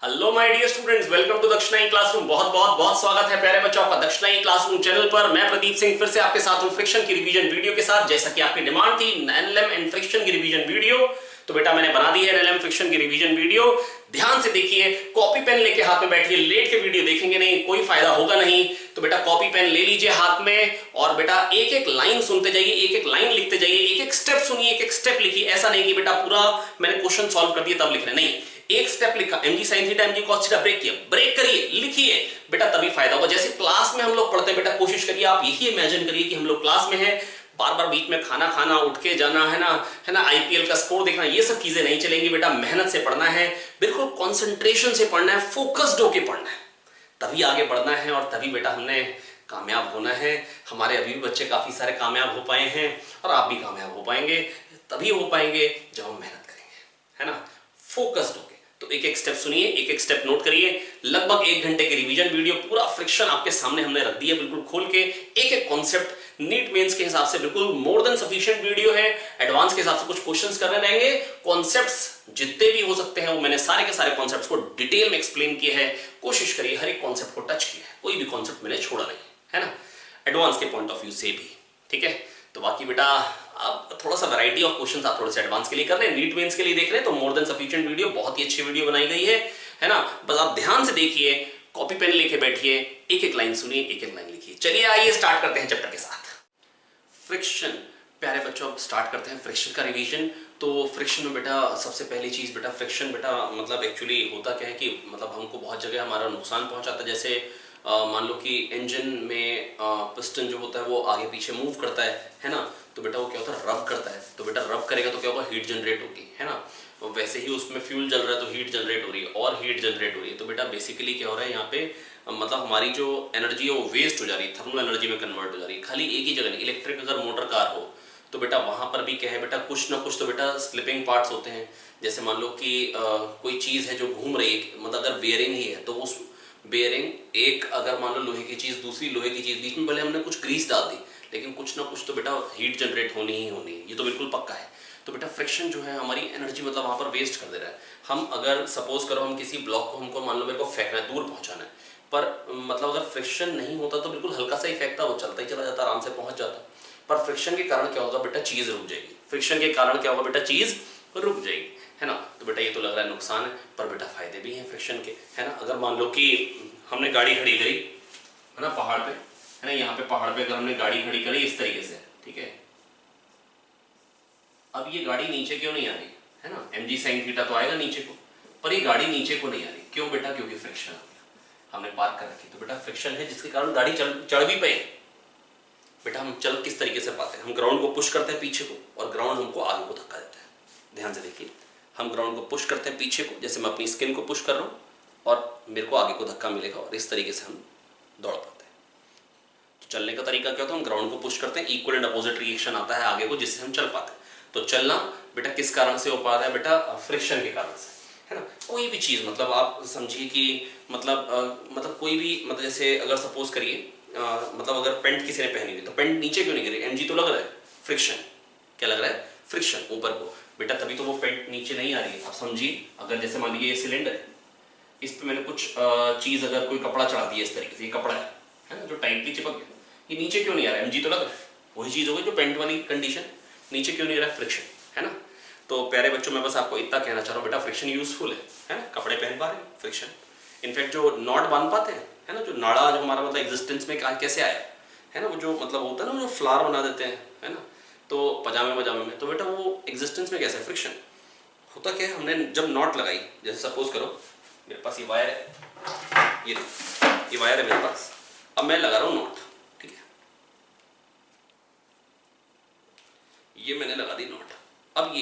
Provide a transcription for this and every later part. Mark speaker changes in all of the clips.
Speaker 1: Hello my dear students, welcome to Dakshina E classroom. बहुत बहुत बहुत स्वागत है प्यारे बच्चों का दक्षिणा ई क्लासरूम चैनल पर। मैं प्रदीप सिंह फिर से आपके साथ हूं फ्रिक्शन की रिवीजन वीडियो के साथ। जैसा कि आपकी डिमांड थी एनएलएम एंड फ्रिक्शन की रिवीजन वीडियो, तो बेटा मैंने बना दी है एनएलएम फ्रिक्शन की रिवीजन वीडियो। ध्यान से देखिए, कॉपी पेन लेके हाथ में बैठिए। लेट के वीडियो देखेंगे नहीं, कोई फायदा होगा नहीं। तो बेटा कॉपी पेन ले लीजिए हाथ में और बेटा एक एक लाइन सुनते जाइए, एक एक लाइन लिखते जाइए, एक एक स्टेप सुनिए, एक एक स्टेप लिखिए। ऐसा नहीं कि बेटा पूरा मैंने क्वेश्चन सॉल्व कर दिया तब लिख रहे, नहीं, एक स्टेप लिखा, mg sin theta mg cos theta, break किया, ब्रेक करिए, लिखिए बेटा, तभी फायदा होगा। जैसे क्लास में हम लोग पढ़ते हैं बेटा, कोशिश करिए आप यही इमेजिन करिए कि हम लोग क्लास में हैं, बार बार बीच में खाना खाना, उठ के जाना है ना, आईपीएल का स्कोर देखना, ये सब चीजें नहीं चलेंगी बेटा। मेहनत से पढ़ना है, बिल्कुल कंसंट्रेशन से पढ़ना है, फोकस्ड होकर पढ़ना है, तभी आगे बढ़ना है और तभी बेटा हमने कामयाब होना है। हमारे अभी भी बच्चे काफी सारे कामयाब हो पाए हैं और आप भी कामयाब हो पाएंगे, तभी हो पाएंगे जब हम मेहनत करेंगे, है ना, फोकस्ड होके। तो एक एक स्टेप सुनिए, एक एक स्टेप नोट करिए। लगभग 1 घंटे की रिवीजन वीडियो, पूरा फ्रिक्शन आपके सामने हमने रख दिया बिल्कुल खोल के। एक एक कॉन्सेप्ट नीट मेंस के हिसाब से बिल्कुल मोर देन सफिशिएंट वीडियो है। एडवांस के हिसाब से कुछ क्वेश्चंस करने रहेंगे। कॉन्सेप्ट्स जितने भी हो सकते हैं वो मैंने सारे के सारे कॉन्सेप्ट्स को डिटेल में एक्सप्लेन किया है। कोशिश करिए हर एक कॉन्सेप्ट को टच किया है, कोई भी कॉन्सेप्ट मैंने छोड़ा नहीं है ना, एडवांस के पॉइंट ऑफ व्यू से भी, ठीक है। तो बाकी बेटा आप थोड़ा सा वैरायटी ऑफ क्वेश्चंस आप थोड़े से एडवांस के लिए कर रहे हैं, नीट मेंस के लिए देख रहे हैं, तो मोर देन सफिशिएंट वीडियो, बहुत ही अच्छी वीडियो बनाई गई है ना। बस आप ध्यान से देखिए, कॉपी पेन लेके बैठिए, एक एक लाइन सुनिए, एक एक लाइन लिखिए। चलिए आइए स्टार्ट करते हैं चैप्टर के साथ। फ्रिक्शन, प्यारे बच्चों स्टार्ट करते हैं फ्रिक्शन का रिवीजन। तो फ्रिक्शन में बेटा सबसे पहली चीज बेटा, फ्रिक्शन बेटा मतलब एक्चुअली होता क्या है कि मतलब हमको बहुत जगह हमारा नुकसान पहुंचाता है। जैसे मान लो कि इंजन में पिस्टन जो होता है वो आगे पीछे मूव करता है ना, तो बेटा वो क्या होता है, रब करता है। तो बेटा रब करेगा तो क्या होगा, हीट जनरेट होगी, है ना। वैसे ही उसमें फ्यूल जल रहा है तो हीट जनरेट हो रही है और हीट जनरेट हो रही है। तो बेटा बेसिकली क्या हो रहा है यहाँ पे, मतलब हमारी जो एनर्जी है वो वेस्ट हो जा रही है, थर्मल एनर्जी में कन्वर्ट हो जा रही है। खाली एक ही जगह नहीं, इलेक्ट्रिक अगर मोटर कार हो तो बेटा वहां पर भी क्या है बेटा, कुछ ना कुछ तो बेटा स्लिपिंग पार्ट्स होते हैं। जैसे मान लो कि कोई चीज है जो घूम रही है, मतलब अगर बेयरिंग ही है तो उस बेयरिंग एक, अगर मान लो लोहे की चीज दूसरी लोहे की चीज, बीच में भले हमने कुछ ग्रीस डाल दी लेकिन कुछ ना कुछ तो बेटा हीट जनरेट होनी ही होनी है, ये तो बिल्कुल पक्का है। तो बेटा फ्रिक्शन जो है हमारी एनर्जी मतलब वहां पर वेस्ट कर दे रहा है। हम अगर सपोज करो हम किसी ब्लॉक को, हमको मान लो मेरे को फेंकना है, दूर पहुंचाना है, पर मतलब अगर फ्रिक्शन नहीं होता तो बिल्कुल हल्का सा ही फेंकता, वो चलता ही चला जाता, आराम से पहुंच जाता। पर फ्रिक्शन के कारण क्या होगा बेटा, चीज रुक जाएगी। फ्रिक्शन के कारण क्या होगा बेटा, चीज रुक जाएगी, है ना। तो बेटा ये तो लग रहा है नुकसान है, पर बेटा फायदे भी हैं फ्रिक्शन के, है ना। अगर मान लो कि हमने गाड़ी खड़ी करी, है ना, पहाड़ पे, है ना, यहाँ पे पहाड़ पे अगर हमने गाड़ी खड़ी करी इस तरीके से, ठीक है, अब ये गाड़ी नीचे क्यों नहीं आ रही, है ना, mg sin थीटा तो आएगा नीचे को, पर ये गाड़ी नीचे को नहीं आ रही, क्यों बेटा, क्योंकि फ्रिक्शन आ गया, हमने पार्क कर रखी। तो बेटा फ्रिक्शन है जिसके कारण गाड़ी चढ़ भी पाए। बेटा हम चल किस तरीके से पाते हैं, हम ग्राउंड को पुश करते हैं पीछे को और ग्राउंड हमको आगे को धक्का देता है। ध्यान से देखिए, हम ग्राउंड को पुश करते हैं पीछे को, जैसे मैं अपनी स्किन को पुश कर रहा हूँ और मेरे को आगे को धक्का मिलेगा और इस तरीके से हम दौड़ पाते हैं। तो चलने का तरीका क्या होता है, हम ग्राउंड को पुश करते हैं, इक्वल एंड अपोजिट रिएक्शन आता है आगे को, जिससे हम चल पाते हैं। तो चलना बेटा किस कारण से हो पा रहा है बेटा, फ्रिक्शन के कारण से, है ना। कोई भी चीज मतलब आप समझिए कि मतलब कोई भी, मतलब जैसे अगर सपोज करिए मतलब अगर पेंट किसी ने पहनी हुई तो पेंट नीचे क्यों नहीं गिरी, एमजी तो लग रहा है, फ्रिक्शन, क्या लग रहा है, फ्रिक्शन ऊपर को, बेटा तभी तो वो पेंट नीचे नहीं आ रही है। आप समझिए, अगर जैसे मान लीजिए ये सिलेंडर है, इस पे मैंने कुछ चीज, अगर कोई कपड़ा चढ़ा दिया इस तरीके से, ये कपड़ा है ना जो टाइटली चिपक गया, ये नीचे क्यों नहीं आ रहा है, एमजी तो लग रहा है, वही चीज हो गई जो पेंट वाली कंडीशन, नीचे क्यों नहीं आ रहा है, फ्रिक्शन, है ना। तो प्यारे बच्चों मैं बस आपको इतना कहना चाह रहा हूँ बेटा, फ्रिक्शन यूजफुल है ना, कपड़े पहन पा रहे हैं फ्रिक्शन, इनफैक्ट जो नॉट बांध पाते हैं, है ना, जो नाड़ा जो हमारा मतलब एग्जिस्टेंस में कैसे आया है ना, वो जो मतलब होता है ना, जो फ्लावर बना देते हैं, है ना, तो पजामे में, तो बेटा वो एग्जिस्टेंस में कैसे है, फ्रिक्शन होता क्या है, हमने जब नॉट लगाई, जैसे सपोज करो मेरे पास ये वायर है, ये वायर है मेरे पास, अब मैं लगा रहा हूँ नॉट, ठीक है, ये मैंने लगा दी नॉट, अब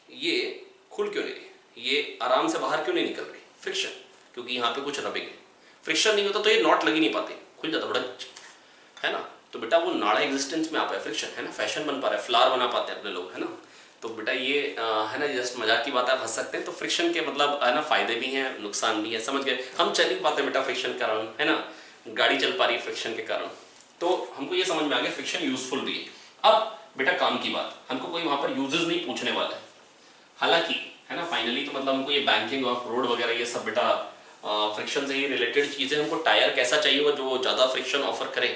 Speaker 1: ये खुल क्यों नहीं रही, ये आराम से बाहर क्यों नहीं निकल रही, फ्रिक्शन, क्योंकि यहाँ पे कुछ रबिंग है। फ्रिक्शन नहीं होता तो ये नॉट लग ही नहीं पाती, खुल जाता बड़ा, है ना। तो बेटा वो नाड़ा एग्जिस्टेंस में आ पाया, फ्रिक्शन, है ना, फैशन बन पा रहा है, फ्लावर बना पाते हैं अपने लोग, है ना। तो बेटा ये है ना, जस्ट मजाक की बात है, आप हंस सकते हैं। तो फ्रिक्शन के मतलब है ना, फायदे भी हैं, नुकसान भी है, समझ गए। हम चल नहीं पाते बेटा फ्रिक्शन के कारण, है ना, गाड़ी चल पा रही है फ्रिक्शन के कारण, तो हमको ये समझ में आ गया फ्रिक्शन यूजफुल भी है। अब बेटा काम की बात, हमको कोई वहां पर यूजेस नहीं पूछने वाला है, हालांकि है ना। फाइनली तो मतलब हमको ये बैंकिंग ऑफ रोड वगैरह ये सब बेटा फ्रिक्शन से ही रिलेटेड चीजें, हमको टायर कैसा चाहिए होगा जो ज्यादा फ्रिक्शन ऑफर करे,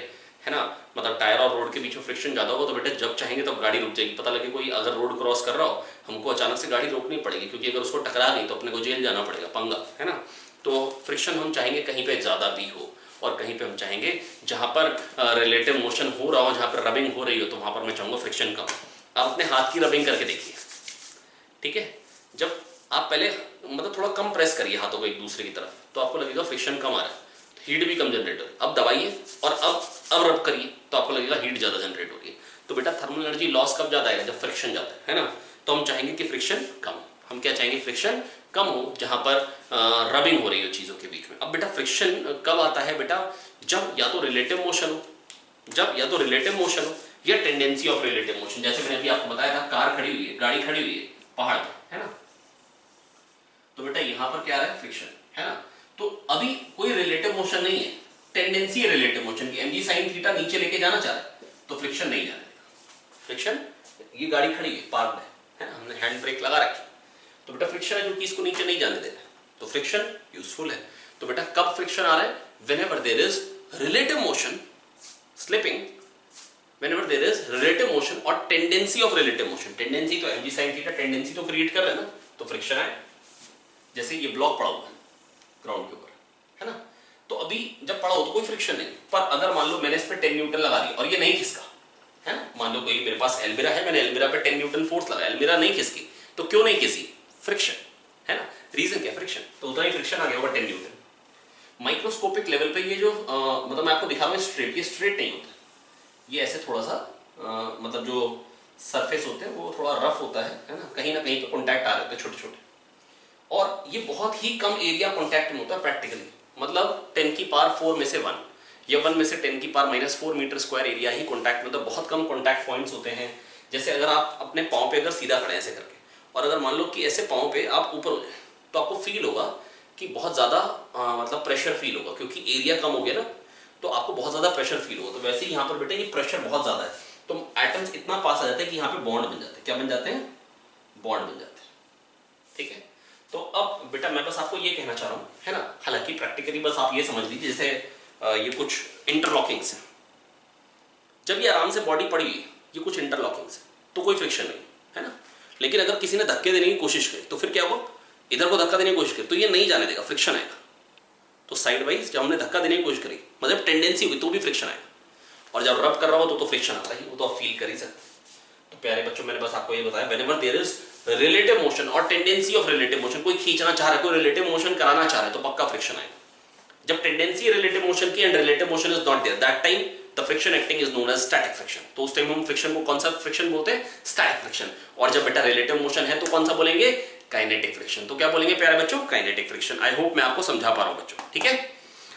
Speaker 1: है ना। मतलब टायर और रोड के बीच में फ्रिक्शन ज्यादा होगा तो बेटा जब चाहेंगे तब गाड़ी रुक जाएगी। पता लगे कोई अगर रोड क्रॉस कर रहा हो, हमको अचानक से गाड़ी रोकनी पड़ेगी, क्योंकि अगर उसको टकरा गई तो अपने को जेल जाना पड़ेगा, पंगा, है ना। तो फ्रिक्शन हम चाहेंगे कहीं पे ज्यादा भी हो, और कहीं पे हम चाहेंगे जहां पर रिलेटिव मोशन हो रहा हो, जहां पर रबिंग हो रही हो, तो वहां पर मैं चाहूंगा फ्रिक्शन कम। आप अपने हाथ की रबिंग करके देखिए, ठीक है। जब आप पहले मतलब थोड़ा कम प्रेस करिए हाथों को एक दूसरे की तरफ, तो आपको लगेगा फ्रिक्शन कम आ रहा है, हीट भी कम जनरेट हो रही है। अब दबाइए और अब रब करिए तो आपको लगेगा हीट ज्यादा जनरेट हो रही है। तो बेटा थर्मल एनर्जी लॉस कब ज्यादा आएगा, जब फ्रिक्शन ज्यादा है ना। तो हम चाहेंगे कि फ्रिक्शन कम। हम क्या चाहेंगे, फ्रिक्शन कम हो जहां पर रबिंग हो रही हो चीजों के बीच में। अब बेटा फ्रिक्शन कब आता है बेटा, जब या तो रिलेटिव मोशन हो, या टेंडेंसी ऑफ रिलेटिव मोशन। जैसे मैंने अभी आपको बताया था, कार खड़ी हुई है, गाड़ी खड़ी हुई है पहाड़ पे, है ना। तो बेटा यहां पर क्या आ रहा है, फ्रिक्शन, है ना। तो अभी कोई रिलेटिव मोशन नहीं है, टेंडेंसी है रिलेटिव मोशन की। mg sin थीटा नीचे लेके जाना चाह रहा है तो फ्रिक्शन नहीं जाने देगा। फ्रिक्शन, ये गाड़ी खड़ी है पार्क है ना, हमने हैंड ब्रेक लगा रखी, तो बेटा फ्रिक्शन है जो कि इसको नीचे नहीं जाने देना, तो फ्रिक्शन यूजफुल है। तो बेटा कब फ्रिक्शन आ रहा है, whenever there is relative motion, slipping, whenever there is relative motion और tendency of relative motion। Tendency तो mg sin थीटा टेंडेंसी तो क्रिएट कर रहे हैं ना, तो फ्रिक्शन आए। जैसे ये ब्लॉक पड़ा हुआ है ग्राउंड के ऊपर, है ना, तो अभी जब पड़ा हो तो कोई फ्रिक्शन नहीं, पर अगर मान लो मैंने इस पे 10 न्यूटन लगा दिया और ये नहीं खिसका, है ना। मान लो कोई मेरे पास एल्मिरा है, मैंने एल्मिरा पे 10 न्यूटन फोर्स लगाया, एल्मिरा नहीं खिसकी, तो क्यों नहीं खिसी, फ्रिक्शन, है ना। रीजन क्या, फ्रिक्शन, तो उतना ही फ्रिक्शन आ गया होगा 10 न्यूटन। माइक्रोस्कोपिक लेवल पे ये जो मतलब मैं आपको दिखा रहा हूँ स्ट्रेट, ये स्ट्रेट नहीं होता, ये ऐसे थोड़ा सा मतलब जो सरफेस होते हैं वो थोड़ा रफ होता है ना कहीं पे कॉन्टैक्ट आ रहे होते हैं छोटे छोटे, और ये बहुत ही कम एरिया कॉन्टैक्ट में होता है प्रैक्टिकली। मतलब 10 की पावर 4 में से 1 या 1 में से 10 की पावर -4 मीटर स्क्वायर एरिया ही कॉन्टैक्ट में, तो बहुत कम कॉन्टैक्ट पॉइंट्स होते हैं। जैसे अगर आप अपने पाँव पे अगर सीधा खड़े ऐसे करके, और अगर मान लो कि ऐसे पाँव पे आप ऊपर हो जाए, तो आपको फील होगा कि बहुत ज़्यादा मतलब प्रेशर फील होगा, क्योंकि एरिया कम हो गया ना, तो आपको बहुत ज़्यादा प्रेशर फील होगा। तो वैसे ही यहाँ पर बेटा ये प्रेशर बहुत ज़्यादा है, तो एटम्स इतना पास आ जाते हैं कि यहाँ पे बॉन्ड बन जाते हैं। क्या बन जाते हैं, बॉन्ड बन जाते हैं, ठीक है। तो अब बेटा मैं बस आपको ये कहना चाह रहा हूँ, है ना, हालांकि प्रैक्टिकली बस आप ये समझ लीजिए जैसे ये कुछ इंटरलॉकिंग्स हैं, जब ये आराम से बॉडी पड़ी हुई, ये कुछ इंटरलॉकिंग्स है तो कोई फ्रिक्शन नहीं, है ना। लेकिन अगर किसी ने धक्के देने की कोशिश करी तो फिर क्या होगा, इधर को धक्का देने की कोशिश करी तो ये नहीं जाने देगा, फ्रिक्शन आएगा। तो साइड वाइज जब हमने धक्का देने की कोशिश करी मतलब टेंडेंसी हुई तो भी फ्रिक्शन आएगा, और जब रब कर रहा हो तो फ्रिक्शन आता है, वो तो आप फील कर ही सकते। तो प्यारे बच्चों मैंने बस आपको ये बताया, whenever there is relative motion और टेंडेंसी ऑफ रिलेटिव मोशन, कोई खींचना चाह रहा है, कोई रिलेटिव मोशन कराना चाह रहा है तो पक्का फ्रिक्शन आएगा। जब टेंडेंसी रिलेटिव मोशन की and relative motion is not there, that time the friction acting is known as static friction. तो उस टाइम हम फ्रिक्शन को कौन सा फ्रिक्शन बोलते हैं, स्टैटिक फ्रिक्शन। और जब बेटा रिलेटिव मोशन है तो कौन सा बोलेंगे, काइनेटिक फ्रिक्शन। तो क्या बोलेंगे प्यारे बच्चों, काइनेटिक फ्रिक्शन। आई होप मैं आपको समझा पा रहा हूं बच्चों, ठीक है।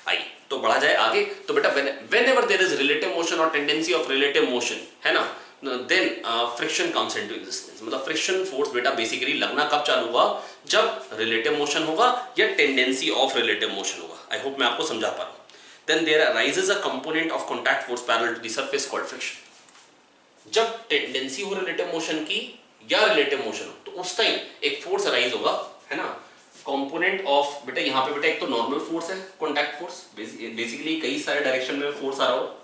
Speaker 1: आइए तो बढ़ा जाए आगे। तो बेटा whenever there is relative motion और टेंडेंसी ऑफ रिलेटिव मोशन, है ना, then friction comes into existence. मतलब फ्रिक्शन फोर्स बेटा बेसिकली लगना कब चालू हुआ, जब रिलेटिव मोशन होगा या टेंडेंसी ऑफ रिलेटिव मोशन होगा। आई होप मैं आपको समझा पा रहा हूं। Then there arises a component of contact force parallel to the surface called friction. जब टेंडेंसी हो रिलेटिव मोशन की या रिलेटिव मोशन हो तो उस टाइम एक फोर्स अराइज होगा, है ना, कंपोनेंट ऑफ बेटा यहाँ पे बेटा एक तो नॉर्मल फोर्स है, कॉन्टैक्ट फोर्स, बेसिकली कई सारे डायरेक्शन में फोर्स आ रहा हो,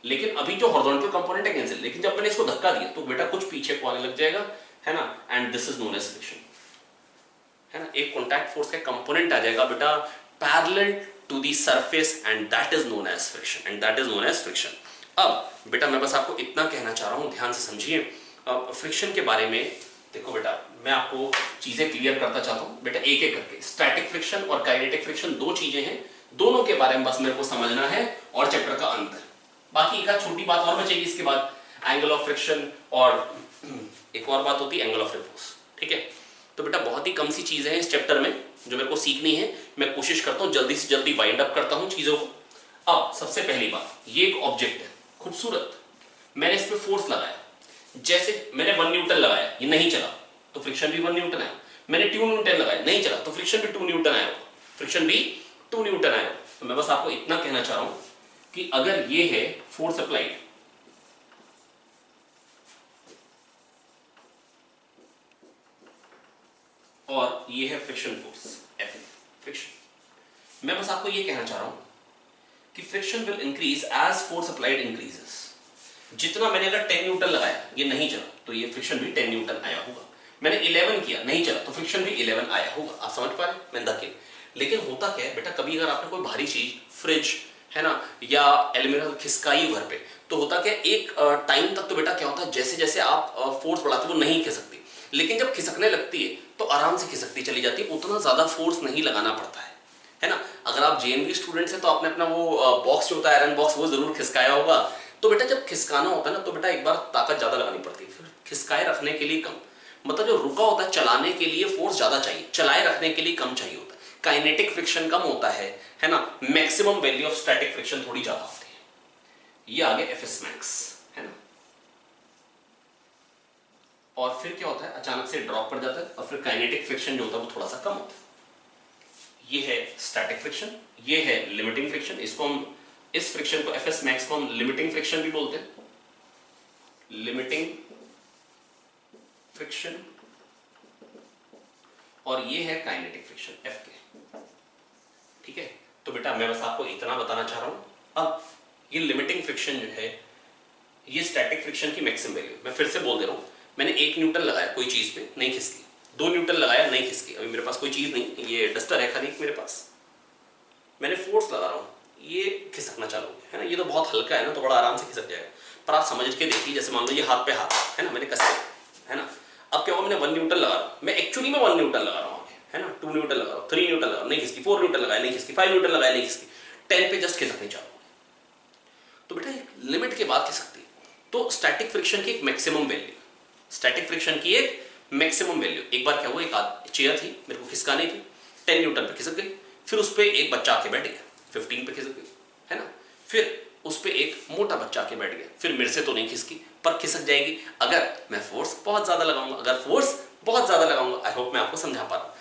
Speaker 1: लेकिन अभी जो हॉरिजॉन्टल कंपोनेंट है कैंसिल, लेकिन जब मैंने इसको धक्का दिया तो बेटा कुछ पीछे को आने लग जाएगा, है ना, and this is known as friction, है ना। एक कॉन्टैक्ट फोर्स का कंपोनेंट आ जाएगा बेटा parallel to the surface and that is known as friction, and that is known as friction. अब बेटा मैं बस आपको इतना कहना चाह रहा हूं, ध्यान से समझिए। फ्रिक्शन के बारे में देखो बेटा मैं आपको चीजें क्लियर करता चाहता हूं बेटा एक एक करके। स्टैटिक फ्रिक्शन और काइनेटिक फ्रिक्शन दो चीजें हैं, दोनों के बारे में बस मेरे को समझना है और चैप्टर का अंत है। बाकी एक छोटी बात और बचेगी इसके बाद, एंगल ऑफ फ्रिक्शन और एक और बात होती है एंगल ऑफ रिपोज, ठीक है। तो बेटा बहुत ही कम सी चीजें हैं इस चैप्टर में जो मेरे को सीखनी है, मैं कोशिश करता हूं जल्दी से जल्दी वाइंड अप करता हूं चीजों को। अब सबसे पहली बात, ये एक ऑब्जेक्ट है खूबसूरत, मैंने इस पे फोर्स लगाया, जैसे मैंने 1 न्यूटन लगाया, ये नहीं चला तो फ्रिक्शन भी 1 न्यूटन आया। मैंने 2 न्यूटन लगाया, नहीं चला तो फ्रिक्शन भी 2 न्यूटन आया, फ्रिक्शन भी 2 न्यूटन आया। तो मैं बस आपको इतना कहना चाह रहा हूं कि अगर ये है फोर्स अप्लाइड, और ये है फ्रिक्शन फोर्स F, फ्रिक्शन। मैं बस आपको ये कहना चाह रहा हूं कि friction will increase as force applied increases. जितना मैंने अगर 10 न्यूटन लगाया ये नहीं चला तो ये फ्रिक्शन भी 10 न्यूटन आया होगा। मैंने 11 किया नहीं चला तो फ्रिक्शन भी 11 आया होगा। आप समझ पा रहे हैं? मैंने धक्के। लेकिन होता क्या है बेटा, कभी अगर आपने कोई भारी चीज, फ्रिज है ना, या एल्यूमिनियम खिसकाई घर पे, तो होता क्या, एक टाइम तक तो बेटा क्या होता है, जैसे जैसे आप फोर्स बढ़ाते हो वो नहीं खिसकती, लेकिन जब खिसकने लगती है तो आराम से खिसकती चली जाती है, उतना ज्यादा फोर्स नहीं लगाना पड़ता है ना। अगर आप जेएनवी स्टूडेंट्स हैं तो आपने अपना वो बॉक्स जो होता है आयरन बॉक्स वो जरूर खिसकाया होगा। तो बेटा जब खिसकाना होता है ना तो बेटा एक बार ताकत ज्यादा लगानी पड़ती है, फिर खिसकाए रखने के लिए कम। मतलब जो रुका होता है चलाने के लिए फोर्स ज्यादा चाहिए, चलाए रखने के लिए कम चाहिए होता है। काइनेटिक फ्रिक्शन कम होता है ना। Maximum value of static friction थोड़ी ज्यादा होती है। ये आगे एफएस मैक्स है ना। और फिर क्या होता है, अचानक से ड्रॉप पड़ जाता है और फिर काइनेटिक फ्रिक्शन जो होता है वो थोड़ा सा कम होता है। ये है स्टैटिक फ्रिक्शन, ये है लिमिटिंग फ्रिक्शन। इसको हम, इस फ्रिक्शन को एफएस मैक्स को हम लिमिटिंग फ्रिक्शन भी बोलते हैं, लिमिटिंग फ्रिक्शन। और ये है काइनेटिक फ्रिक्शन एफ के। ठीक है, तो बेटा मैं बस आपको इतना बताना चाह रहा हूं। अब ये लिमिटिंग फ्रिक्शन जो है, ये स्टैटिक फ्रिक्शन की मैक्सिमम वैल्यू। मैं फिर से बोल दे रहा हूं, मैंने 1 न्यूटन लगाया कोई चीज पे, नहीं खिसकी। 2 न्यूटन लगाया, नहीं खिसकी। अभी मेरे पास कोई चीज नहीं, ये डस्टर है खाली मेरे पास, मैंने फोर्स लगा रहा हूं, ये खिसकना चालू है ना। ये तो बहुत हल्का है ना, तो बड़ा आराम से खिसक जाएगा। पर आप समझ के देखिए, जैसे मान लो ये हाथ पे हाथ है ना, मैंने कस के है ना। अब क्या हुआ, मैंने 1 न्यूटन लगा रहा हूं, मैं एक्चुअली में 1 न्यूटन लगा रहा हूं है ना। 2 न्यूटन लगा रहा हूं, 3 न्यूटन लगा रहा हूं, नहीं खिसकी। 4 न्यूटन लगाया, नहीं खिसकी। 5 न्यूटन लगाया, नहीं खिसकी। 10 पे जस्ट खिसकनी चालू। तो बेटा एक लिमिट के बाद खिसकती है। तो स्टैटिक फ्रिक्शन की एक मैक्सिमम वैल्यू, स्टैटिक फ्रिक्शन की एक मैक्सिमम वैल्यू। एक बार क्या हुआ, एक चेयर थी, मेरे को खिसकानी थी, 10 न्यूटन पे खिसक गई। फिर उस पर एक बच्चा आके बैठ गया, 15 पे खिसक गई है ना। फिर उस पर एक मोटा बच्चा आके बैठ गया। फिर मेरे से तो नहीं खिसकी, पर खिसक जाएगी अगर मैं फोर्स बहुत ज्यादा लगाऊंगा। अगर फोर्स बहुत ज्यादा लगाऊंगा, आई होप मैं आपको समझा पा रहा हूं।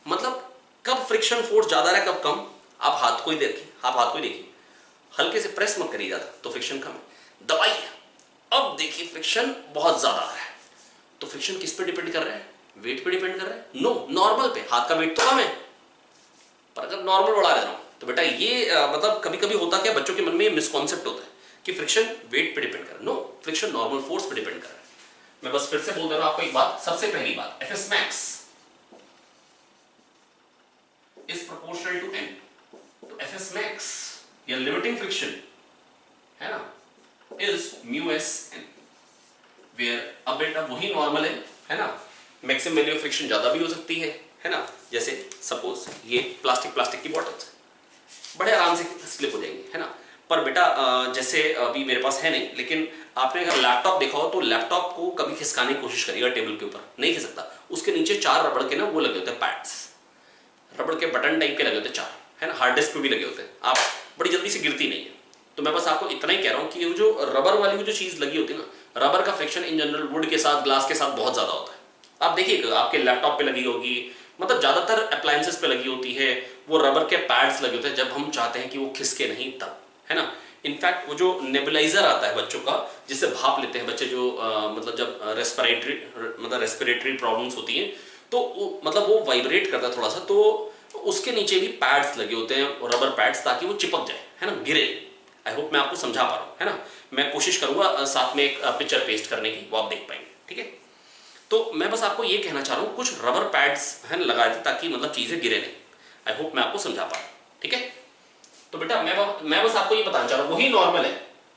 Speaker 1: मतलब कब फ्रिक्शन फोर्स ज्यादा है कब कम, आप हाथ को ही देखिए, आप हाथ को ही देखिए, हल्के से प्रेस मत करिए ज्यादा तो फ्रिक्शन कम है। दबाइए, अब देखिए फ्रिक्शन बहुत ज्यादा आ रहा है। तो फ्रिक्शन किस पे डिपेंड कर रहा है, वेट पे डिपेंड कर रहा है? नो, नॉर्मल पे। हाथ का वेट तो कम है, पर अगर नॉर्मल बढ़ा रहे हो तो बेटा ये मतलब कभी कभी होता क्या, बच्चों के मन में ये मिसकॉन्सेप्ट होता है कि फ्रिक्शन वेट पे डिपेंड कर रहा है। नो, फ्रिक्शन नॉर्मल फोर्स पे डिपेंड कर रहा है। मैं बस फिर से बोल दे रहा हूं आपको एक बात। सबसे पहली बात, FS max is proportional to N. तो एफएस मैक्स या लिमिटिंग फ्रिक्शन है ना, is mu S N, where अब बेटा वही नॉर्मल है ना। मैक्सिमम वैल्यू ऑफ फ्रिक्शन ज्यादा भी हो सकती है ना। जैसे सपोज ये प्लास्टिक की बॉटल्स बड़े आराम से स्लिप हो जाएंगी है ना। पर बेटा जैसे अभी मेरे पास है नहीं, लेकिन आपने अगर लैपटॉप देखा हो तो लैपटॉप को कभी खिसकाने की कोशिश करिएगा टेबल के ऊपर, नहीं खिसकता। उसके नीचे 4 रबड़ के ना वो लगे होते हैं पैड्स, रबड़ के बटन टाइप के लगे होते हैं 4 है ना। हार्ड डिस्क पे भी लगे होते हैं, आप बड़ी जल्दी से गिरती नहीं है। तो मैं बस आपको इतना ही कह रहा हूं कि वो जो रबर वाली जो चीज लगी होती है ना, रबर का फ्रिक्शन इन जनरल वुड के साथ, ग्लास के साथ बहुत ज्यादा होता है। आप देखिएगा आपके लैपटॉप पे लगी होगी, मतलब ज्यादातर अप्लायंसेस पे लगी होती है, वो रबर के पैड्स लगे होते हैं जब हम चाहते हैं कि वो खिसके नहीं तब है ना। इनफैक्ट वो जो नेबुलाइजर आता है बच्चों का, जिससे भाप लेते हैं बच्चे, जो मतलब जब रेस्पिरेटरी प्रॉब्लम्स होती हैं तो मतलब वो वाइब्रेट करता है थोड़ा सा, तो उसके नीचे भी पैड्स लगे होते हैं, रबर पैड्स, ताकि वो चिपक जाए है ना, गिरे। आई होप मैं आपको समझा पा रहा हूं है ना। मैं कोशिश करूंगा साथ में एक पिक्चर पेस्ट करने की, वो आप देख पाएंगे। ठीक है, तो मैं बस आपको ये कहना चाह रहा हूं, कुछ रबर पैड्स है ना लगाए थे ताकि मतलब चीजें गिरे नहीं। आई होप मैं आपको समझा पा रहा हूं। ठीक है, तो बेटा मैं बस आपको ये बताना चाह रहा हूं, वही नॉर्मल है,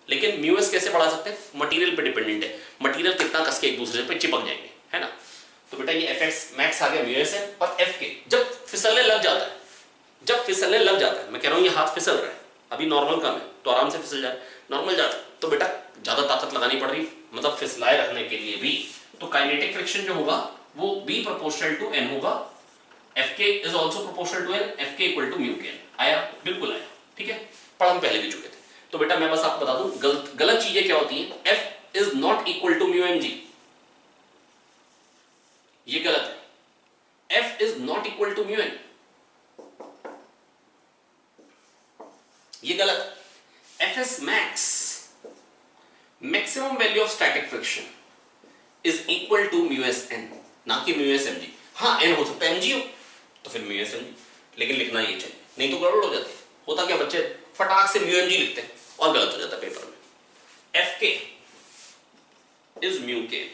Speaker 1: लेकिन म्यूएस कैसे बढ़ा सकते हैं, मटेरियल पे डिपेंडेंट है। मटेरियल कितना कस के एक दूसरे पे चिपक जाएंगे है ना। तो बेटा ये एफएस मैक्स आ गया म्यूएस है। और एफ के जब फिसलने लग जाता है, जब फिसलने लग जाता है, मैं कह रहा हूं ये हाथ फिसल रहा है, अभी नॉर्मल कम है तो आराम से फिसल जाए, नॉर्मल जाता है तो बेटा ज्यादा ताकत लगानी पड़ रही, मतलब फिसलाए रखने के लिए भी। तो काइनेटिक फ्रिक्शन जो होगा वो B प्रोपोर्शनल टू N होगा। Fk is also proportional to N, Fk equal to mu k N। आया, बिल्कुल आया। ठीक है, पर हम पहले भी चुके थे। तो बेटा मैं बस आपको बता दूं, गलत चीजें क्या होती हैं। F is not equal to mu mg, ये गलत है। F is not equal to mu n, ये गलत है। Fs max, maximum value of static friction, is equal to mu S N, ना कि म्यू एस एम जी। हाँ N हो सकता है एमजी हो तो फिर म्यू एस एमजी, लेकिन लिखना ये चाहिए, नहीं तो गड़बड़ हो जाती है। होता क्या बच्चे फटाक से म्यू एमजी लिखते हैं और गलत हो जाता है पेपर में। एफ के इज म्यू के,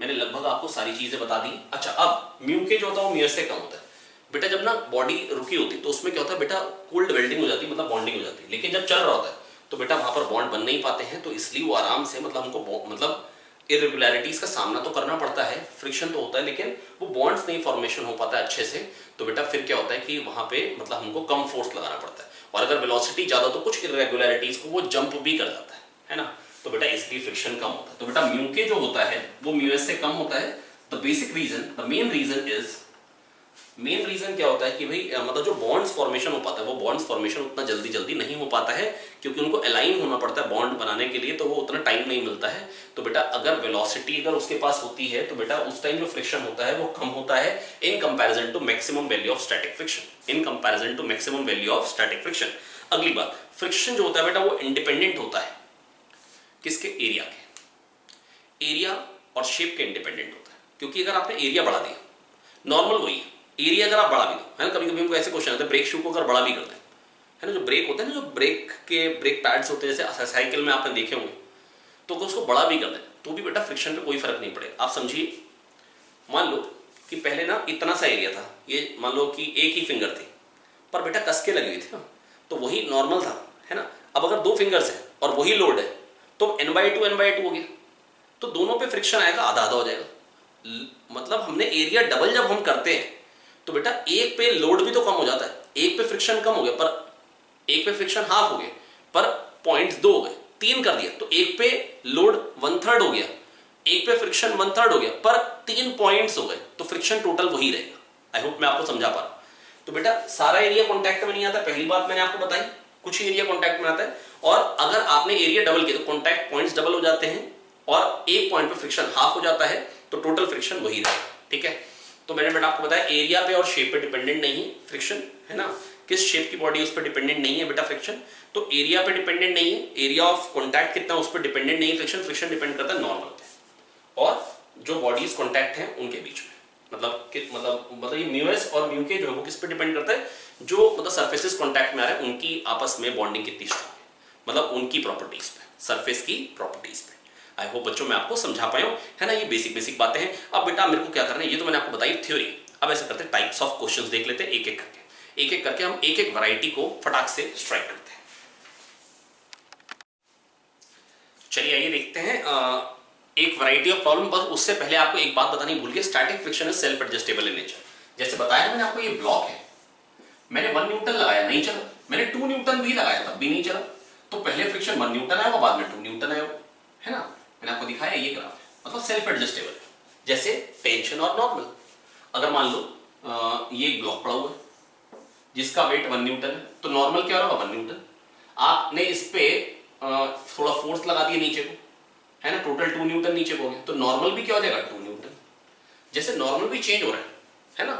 Speaker 1: मैंने लगभग आपको सारी चीजें बता दी। अच्छा अब म्यू के जो होता है वो म्यू एस से कम होता है बेटा। जब ना बॉडी रुकी होती है तो उसमें क्या होता है बेटा, कोल्ड वेल्डिंग हो जाती है, मतलब बॉन्डिंग हो जाती है। लेकिन जब चल रहा होता है तो बेटा वहां पर बॉन्ड बन नहीं पाते हैं, तो इसलिए वो आराम से मतलब हमको मतलब इरेगुलरिटीज का सामना तो करना पड़ता है, फ्रिक्शन तो होता है, लेकिन वो बॉन्ड्स नहीं फॉर्मेशन हो पाता है अच्छे से। तो बेटा फिर क्या होता है कि वहां पे मतलब हमको कम फोर्स लगाना पड़ता है, और अगर वेलोसिटी ज्यादा तो कुछ इरेगुलरिटीज को वो जंप भी कर जाता है ना। तो बेटा इसलिए फ्रिक्शन कम होता है। तो बेटा म्यू के जो होता है वो म्यू एस से कम होता है। The basic reason, the main reason is, main reason क्या होता है कि भाई मतलब जो बॉन्ड्स फॉर्मेशन हो पाता है वो बॉन्ड्स फॉर्मेशन उतना जल्दी जल्दी नहीं हो पाता है, क्योंकि उनको अलाइन होना पड़ता है बॉन्ड बनाने के लिए, तो वो उतना टाइम नहीं मिलता है। तो बेटा अगर वेलोसिटी अगर उसके पास होती है तो बेटा उस टाइम जो फ्रिक्शन होता है वो कम होता है in comparison to maximum value of static friction, in comparison to maximum value of static friction. अगली बात, फ्रिक्शन जो होता है बेटा वो इंडिपेंडेंट होता है किसके, एरिया के, एरिया और शेप के इंडिपेंडेंट होता है। क्योंकि अगर आपने एरिया बढ़ा दिया, नॉर्मल वही है, एरिया अगर आप बढ़ा भी दो है ना, कभी कभी हमको ऐसे क्वेश्चन आते हैं ब्रेक शू को अगर बड़ा भी करते हैं है ना, जो ब्रेक होते हैं ना, जो ब्रेक के ब्रेक पैड्स होते हैं जैसे साइकिल में आपने देखे होंगे, तो अगर उसको बड़ा भी कर दें तो भी बेटा फ्रिक्शन पे कोई फर्क नहीं पड़ेगा। आप समझिए, मान लो कि पहले ना इतना सा एरिया था, ये मान लो कि एक ही फिंगर थी पर बेटा कस के लगी हुई थी ना, तो वही नॉर्मल था है ना। अब अगर दो फिंगर्स है और वही लोड है तो n/2 हो गया, तो दोनों पे फ्रिक्शन आएगा, आधा आधा हो जाएगा। मतलब हमने एरिया डबल जब हम करते हैं तो बेटा एक पे लोड भी तो कम हो जाता है, एक पे फ्रिक्शन कम हो गया पर एक पे फ्रिक्शन हाफ हो गया, पर पॉइंट्स 2 हो गए, 3 कर दिया तो एक पे लोड 1/3 हो गया, एक पे फ्रिक्शन 1/3 हो गया, पर 3 पॉइंट्स हो गए, तो फ्रिक्शन टोटल वही रहेगा। आई होप मैं आपको समझा पा रहा हूं। तो बेटा सारा एरिया कॉन्टैक्ट में नहीं आता, पहली बात मैंने आपको बताई, कुछ ही एरिया कॉन्टैक्ट में आता है, और अगर आपने एरिया डबल किया तो कॉन्टैक्ट पॉइंट्स डबल हो जाते हैं और एक पॉइंट पे फ्रिक्शन हाफ हो जाता है, तो टोटल फ्रिक्शन वही रहेगा। ठीक है, तो मैंने बेटा आपको बताया एरिया पे और शेप पे डिपेंडेंट नहीं है फ्रिक्शन, है ना, किस शेप की बॉडी उस पर डिपेंडेंट नहीं है बेटा फ्रिक्शन, तो एरिया पे डिपेंडेंट नहीं है, एरिया ऑफ कॉन्टैक्ट कितना उस पर डिपेंडेंट नहीं है फ्रिक्शन, फ्रिक्शन डिपेंड करता है नॉर्मल पे और जो बॉडीज कॉन्टैक्ट हैं उनके बीच में। मतलब ये म्यू एस और म्यू के जो है वो किस पे डिपेंड करता है, जो मतलब सरफेसेस कॉन्टैक्ट में आ रहे हैं उनकी आपस में बॉन्डिंग कितनी स्ट्रांग है, मतलब उनकी प्रॉपर्टीज पे, सरफेस की प्रॉपर्टीज पे। आई होप बच्चों मैं आपको समझा पाया हूं, है ना, ये बेसिक बातें हैं। अब बेटा मेरे को क्या करना है, ये तो मैंने आपको बताई थ्योरी, अब ऐसा करते हैं टाइप्स ऑफ क्वेश्चंस देख लेते हैं एक एक करके हम एक एक वैरायटी को फटाक से स्ट्राइक करते हैं। चलिए आइए देखते हैं एक वैरायटी ऑफ प्रॉब्लम, बस उससे पहले आपको एक बात बतानी भूल गया, static friction is self adjustable in nature. जैसे बताया मैंने आपको, ये ब्लॉक है, मैंने 1 न्यूटन लगाया नहीं चला, मैंने 2 न्यूटन भी लगाया तब भी नहीं चला, तो पहले फ्रिक्शन 1 न्यूटन आया, बाद में 2 न्यूटन आया, है ना, मैंने आपको दिखाया ये ग्राफ है, मतलब सेल्फ एडजस्टेबल है। जैसे टेंशन और नॉर्मल, अगर मान लो ये एक ब्लॉक पड़ा हुआ है जिसका वेट 1 न्यूटन है, तो नॉर्मल क्या होगा 1 न्यूटन, आपने इस पे थोड़ा फोर्स लगा दिया नीचे को, है ना, टोटल 2 न्यूटन नीचे को हो गया, तो नॉर्मल भी क्या हो जाएगा 2 न्यूटन। जैसे नॉर्मल भी चेंज हो रहा है ना,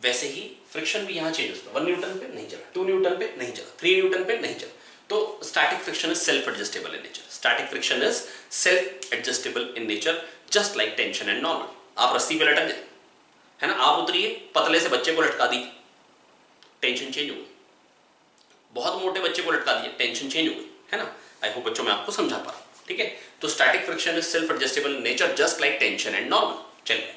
Speaker 1: वैसे ही फ्रिक्शन भी यहां चेंज होता है, 1 न्यूटन पे नहीं चला, 2 न्यूटन पे नहीं चला, 3 न्यूटन पे नहीं चला, तो static friction is self adjustable in nature, static friction is self adjustable in nature just like tension and normal. आप रस्सी पे लटक जाए, है ना, आप उतरिए, पतले से बच्चे को लटका दी, टेंशन चेंज हो गई, बहुत मोटे बच्चे को लटका दिए, टेंशन चेंज हो गई, है ना। आई होप बच्चों मैं आपको समझा पा रहा हूं, ठीक है। तो static friction is self adjustable in nature just like tension and normal. चलिए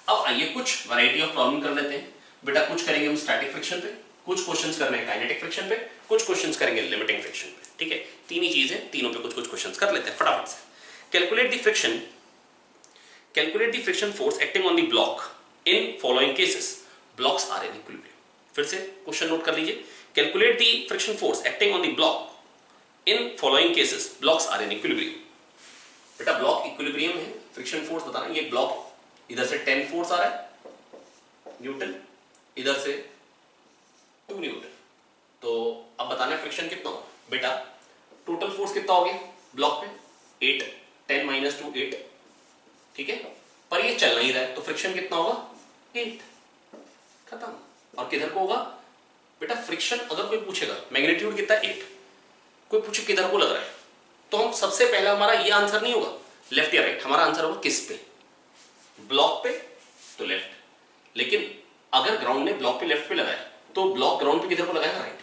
Speaker 1: अब आइए कुछ वैरायटी ऑफ प्रॉब्लम कर लेते हैं बेटा, कुछ करेंगे हम स्टैटिक फ्रिक्शन पे, कुछ क्वेश्चंस कर रहे हैं काइनेटिक फ्रिक्शन पे, कुछ क्वेश्चंस करेंगे लिमिटिंग फ्रिक्शन पे, ठीक है, तीन ही चीजें, तीनों पे कुछ क्वेश्चंस कर लेते हैं फटाफट से। Calculate the friction force acting on the block in following cases, blocks are in equilibrium. फिर से क्वेश्चन नोट कर लीजिए, calculate the friction force acting on the block in following cases, blocks are in equilibrium. बेटा block equilibrium है, friction force बताना, ये block इधर से 10 फोर्स आ रहा है न्यूटन, इधर से 2 न्यूटन, तो अब बताना फ्रिक्शन कितना होगा बेटा, टोटल फोर्स कितना हो गया ब्लॉक पे 8, 10 - 2 8, ठीक है, पर ये चल नहीं रहा है तो फ्रिक्शन कितना होगा 8, खत्म। और किधर को होगा बेटा फ्रिक्शन, अगर कोई पूछेगा मैग्नीट्यूड कितना 8, कोई पूछे किधर को लग रहा है, तो हम सबसे पहला हमारा ये आंसर नहीं होगा लेफ्ट या राइट, हमारा आंसर होगा किस पे, ब्लॉक पे तो लेफ्ट। लेकिन अगर ग्राउंड ने ब्लॉक पे लेफ्ट पे लगाया तो ब्लॉक ग्राउंड पे किधर को लगाएगा? राइट।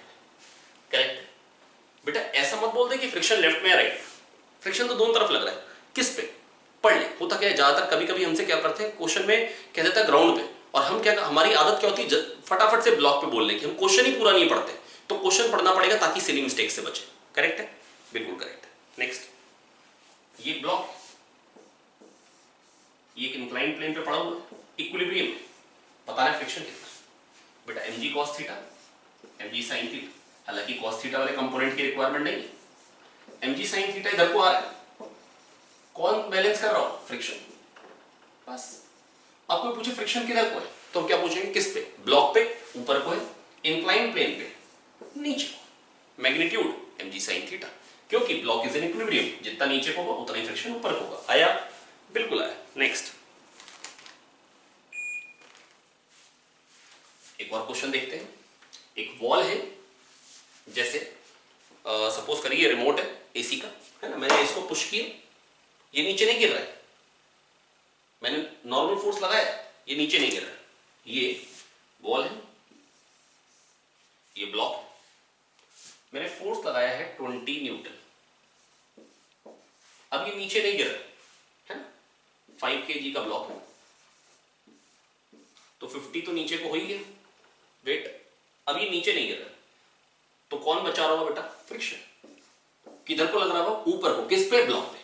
Speaker 1: करेक्ट। बेटा ऐसा मत बोल दे कि फ्रिक्शन लेफ्ट में है राइट, फ्रिक्शन तो दोनों तरफ लग रहा है। किस पे? पढ़ ले। होता क्या है, ज्यादातर कभी कभी हमसे क्या करते हैं, क्वेश्चन में कह देता है ग्राउंड पे, और हम क्या, हमारी आदत क्या होती है फटाफट से ब्लॉक पे बोलने की, हम क्वेश्चन ही पूरा नहीं पढ़ते। तो क्वेश्चन पढ़ना पड़ेगा ताकि सिली मिस्टेक से बचे। करेक्ट है, बिल्कुल करेक्ट है। नेक्स्ट, ये ब्लॉक, ये एक इंक्लाइन प्लेन पे पड़ा हुआ है, इक्विलिब्रियम में, पता है फ्रिक्शन कितना। बेटा mg cos theta, mg sin theta. हालांकि cos थीटा वाले कंपोनेंट की रिक्वायरमेंट नहीं है, mg sin थीटा इधर को आ रहा है, कौन बैलेंस कर रहा हो? फ्रिक्शन। बस। आपको पूछे फ्रिक्शन किधर को है तो क्या पूछेंगे? किस पे? ब्लॉक पे ऊपर को है, इंक्लाइन प्लेन पे नीचे को, मैग्नीट्यूड mg sin थीटा, क्योंकि ब्लॉक इज इन इक्विलिब्रियम, जितना नीचे को होगा उतना ही फ्रिक्शन ऊपर को होगा। आया? बिल्कुल आया। नेक्स्ट, एक और क्वेश्चन देखते हैं। एक वॉल है, जैसे सपोज करिए रिमोट है एसी का, है ना, मैंने इसको पुश किया, ये नीचे नहीं गिर रहा है, मैंने नॉर्मल फोर्स लगाया, ये नीचे नहीं गिर रहा है। ये वॉल है, ये ब्लॉक है, मैंने फोर्स लगाया है 20 न्यूटन, अब ये नीचे नहीं गिर रहा है ना, 5 kg का ब्लॉक है, तो 50 तो नीचे को हो ही गया वेट, अब ये नीचे नहीं गिर रहा है, तो कौन बचा रहा होगा बेटा? फ्रिक्शन। किधर को लग रहा होगा? ऊपर को। किस पे? ब्लॉक पे,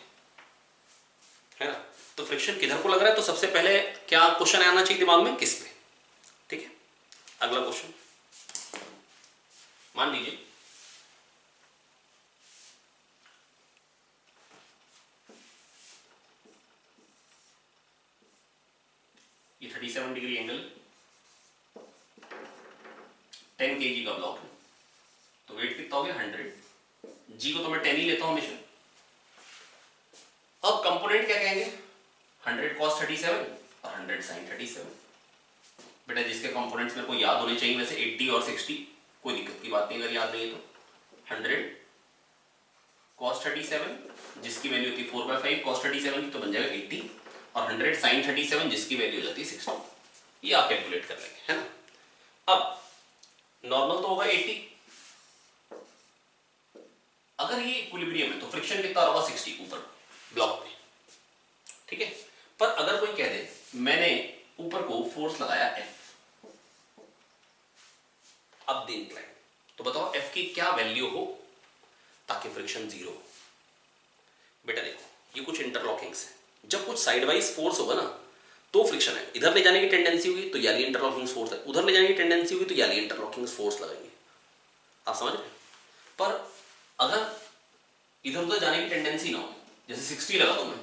Speaker 1: है ना। तो फ्रिक्शन किधर को लग रहा है, तो सबसे पहले क्या क्वेश्चन आना चाहिए दिमाग में? किस पे। ठीक है, अगला क्वेश्चन मान लीजिए ये 37 डिग्री एंगल, 10 kg का ब्लॉक है, तो वेट कितना हो गया? 100। जी को तो मैं 10 ही लेता हूं हमेशा। अब कंपोनेंट क्या कहेंगे? 100 cos 37 और 100 sin 37। बेटा जिसके कंपोनेंट्स मेरे को याद होने चाहिए, वैसे 80 और 60, कोई दिक्कत की बात नहीं अगर याद नहीं है तो। 100 cos 37 जिसकी वैल्यू होती है 4/5 cos 37 की, तो बन जाएगा 80, और 100 sin 37 जिसकी वैल्यू हो जाती है 60। ये आप कैलकुलेट कर लेंगे, है ना। अब नॉर्मल तो होगा 80, अगर ये इक्विलिब्रियम है तो फ्रिक्शन कितना होगा? 60 ऊपर ब्लॉक पे। ठीक है, पर अगर कोई कह दे मैंने ऊपर को फोर्स लगाया F, अब द इंक्लाइन, तो बताओ F की क्या वैल्यू हो ताकि फ्रिक्शन 0 हो? बेटा देखो, ये कुछ इंटरलॉकिंग्स है, जब कुछ साइडवाइज फोर्स होगा ना तो फ्रिक्शन है, इधर ले जाने की टेंडेंसी हुई तो याली इंटरलॉकिंग फोर्स है, उधर ले जाने की टेंडेंसी हुई तो याली इंटरलॉकिंग फोर्स लगाएंगे। आप समझ रहे? पर अगर इधर उधर जाने की टेंडेंसी ना हो, जैसे 60 लगा दूं मैं,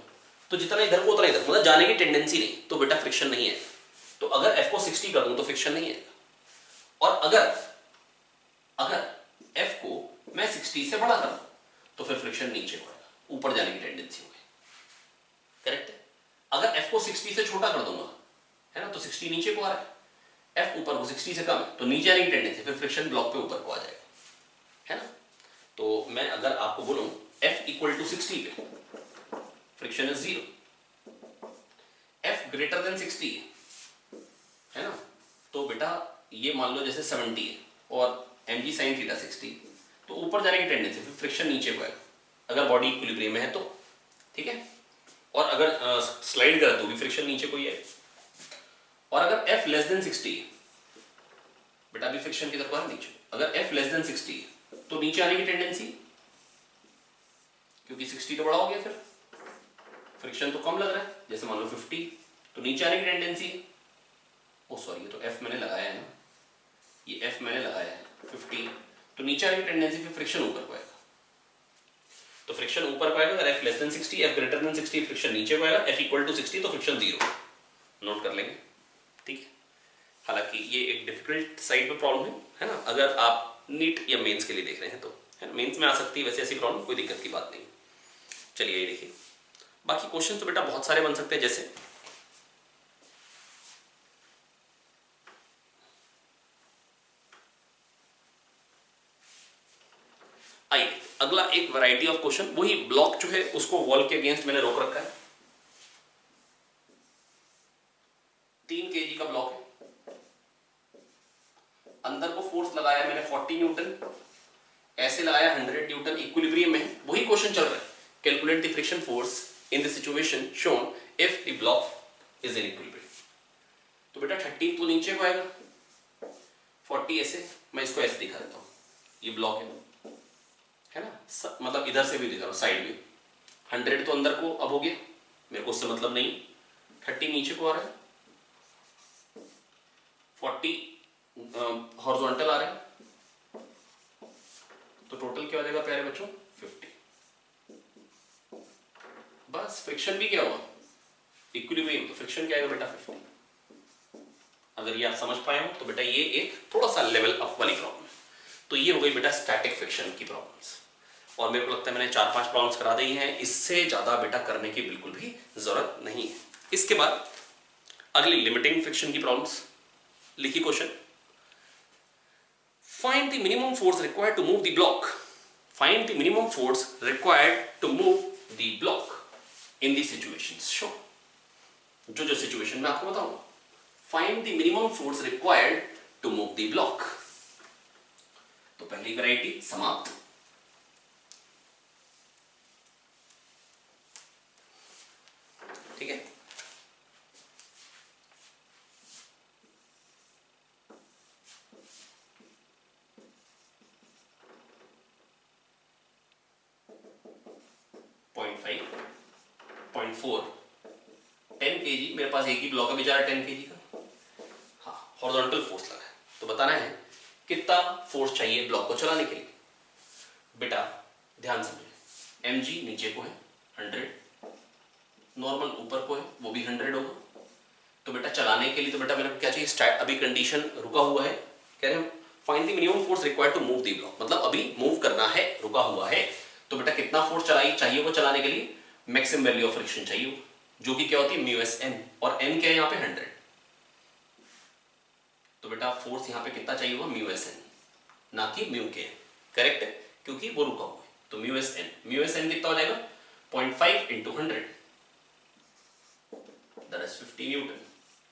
Speaker 1: तो जितना इधर को उतना इधर, मतलब जाने की टेंडेंसी नहीं, तो बेटा फ्रिक्शन नहीं है। तो अगर F को 60 कर दूं तो फ्रिक्शन नहीं है, और अगर F को मैं 60 से बड़ा कर दूं तो फिर फ्रिक्शन नीचे बढ़ेगा, ऊपर जाने की टेंडेंसी होगी। करेक्ट है। अगर F को 60 से छोटा कर दूंगा, है ना, तो 60 नीचे को आ रहा है, F ऊपर को 60 से कम है तो नीचे आने की टेंडेंसी, फिर फ्रिक्शन ब्लॉक पे ऊपर को आ जाएगा, है ना। तो मैं अगर आपको बोलूं F इक्वल टू 60 पे friction is 0, F greater than 60 है ना, तो बेटा ये मान लो जैसे 70 है और mg sin थीटा 60, तो ऊपर जाने की टेंडेंसी, फिर फ्रिक्शन नीचे को आएगा अगर बॉडी इक्विलिब्रियम में है तो। ठीक है, और अगर स्लाइड करे तो भी फ्रिक्शन नीचे को ही है, और अगर F लेस देन 60 है बेटा भी फ्रिक्शन किधर को है? नीचे। अगर F लेस देन 60 है तो नीचे आने की टेंडेंसी, क्योंकि 60 तो बड़ा हो गया, फिर फ्रिक्शन तो कम लग रहा है, जैसे मान लो 50, तो नीचे आने की टेंडेंसी है। ओ सॉरी, ये तो F मैंने लगाया है ना, ये F मैंने लगाया है 50, तो नीचे आने की टेंडेंसी, फिर फ्रिक्शन ऊपर को आएगा, तो फ्रिक्शन ऊपर को आएगा अगर F less than 60, F greater than 60 friction नीचे को आएगा, F इक्वल टू 60 तो फ्रिक्शन 0। नोट कर लेंगे, ठीक है। हालांकि ये एक डिफिकल्ट साइड पे प्रॉब्लम है ना, अगर आप नीट या मेंस के लिए देख रहे हैं तो, है ना, मेंस में आ सकती है वैसे ऐसी प्रॉब्लम, कोई दिक्कत की बात नहीं। चलिए ये देखिए, बाकी क्वेश्चन तो बेटा बहुत सारे बन सकते हैं, जैसे आइए अगला एक वैरायटी ऑफ क्वेश्चन, वही ब्लॉक जो है उसको वॉल के अगेंस्ट मैंने रोक रखा है, 3 kg अंदर को फोर्स लगाया मैंने 40 न्यूटन, ऐसे लगाया 100 न्यूटन, इक्विलिब्रियम में। वही क्वेश्चन चल रहा है, calculate the friction force in the situation shown if the block is in equilibrium. तो बेटा 30 तो नीचे को आएगा, 40 ऐसे, मैं इसको ऐसे दिखा देता हूँ, ये ब्लॉक है ना, मतलब इधर से भी दिखा रहा हूँ, साइड में। 100 तो अंदर को अब हो गया, मेरे को उससे मतलब नहीं। 30 नीचे को आ रहा है, 40 हॉरिजॉन्टल आ रहा है, तो टोटल क्या हो जाएगा प्यारे बच्चों, 50। बस फ्रिक्शन भी क्या हुआ, इक्विलिब्रियम, तो फ्रिक्शन क्या आएगा बेटा 50। अगर ये आप समझ पाए हो तो बेटा ये एक थोड़ा सा लेवल अप वाली प्रॉब्लम है। तो ये हो गई बेटा स्टैटिक फ्रिक्शन की प्रॉब्लम्स, और मेरे को लगता है मैंने 4-5 प्रॉब्लम्स करा दी हैं, इससे ज्यादा बेटा करने की बिल्कुल भी जरूरत नहीं है। इसके बाद अगली लिमिटिंग फ्रिक्शन की प्रॉब्लम्स लिखी। Question, find the minimum force required to move the block, find the minimum force required to move the block in the situations show. जो सिचुएशन मैं आपको बताऊंगा, find the minimum force required to move the block. तो पहली variety समाप्त। ठीक है, point 5, point 4, 10 kg, मेरे पास एक ही ब्लॉक है बेचारा 10 kg का। हाँ, हॉरिजॉन्टल फोर्स लगा है, तो बताना है कितना फोर्स चाहिए ब्लॉक को चलाने के लिए। बेटा ध्यान समझिए, mg नीचे को है 100, नॉर्मल ऊपर को है वो भी 100 होगा। तो बेटा चलाने के लिए तो बेटा मेरे को क्या चाहिए, स्टार्ट, अभी कंडीशन रुका हुआ है, कह रहे हैं find the minimum force required to move the block, मतलब अभी मूव करना है, रुका हुआ है। तो बेटा कितना फोर्स चाहिए वो चलाने के लिए, मैक्सिमम वैल्यू ऑफ फ्रिक्शन चाहिए, जो कि क्या होती है μsn, और n क्या है यहाँ पे 100। तो बेटा फोर्स यहाँ पे कितना चाहिए होगा, μsn, ना कि μk, करेक्ट है, क्योंकि वो रुका हुआ है। तो μsn कितना हो जाएगा, 0.5 इंटू 100, दैट इज 50 न्यूटन।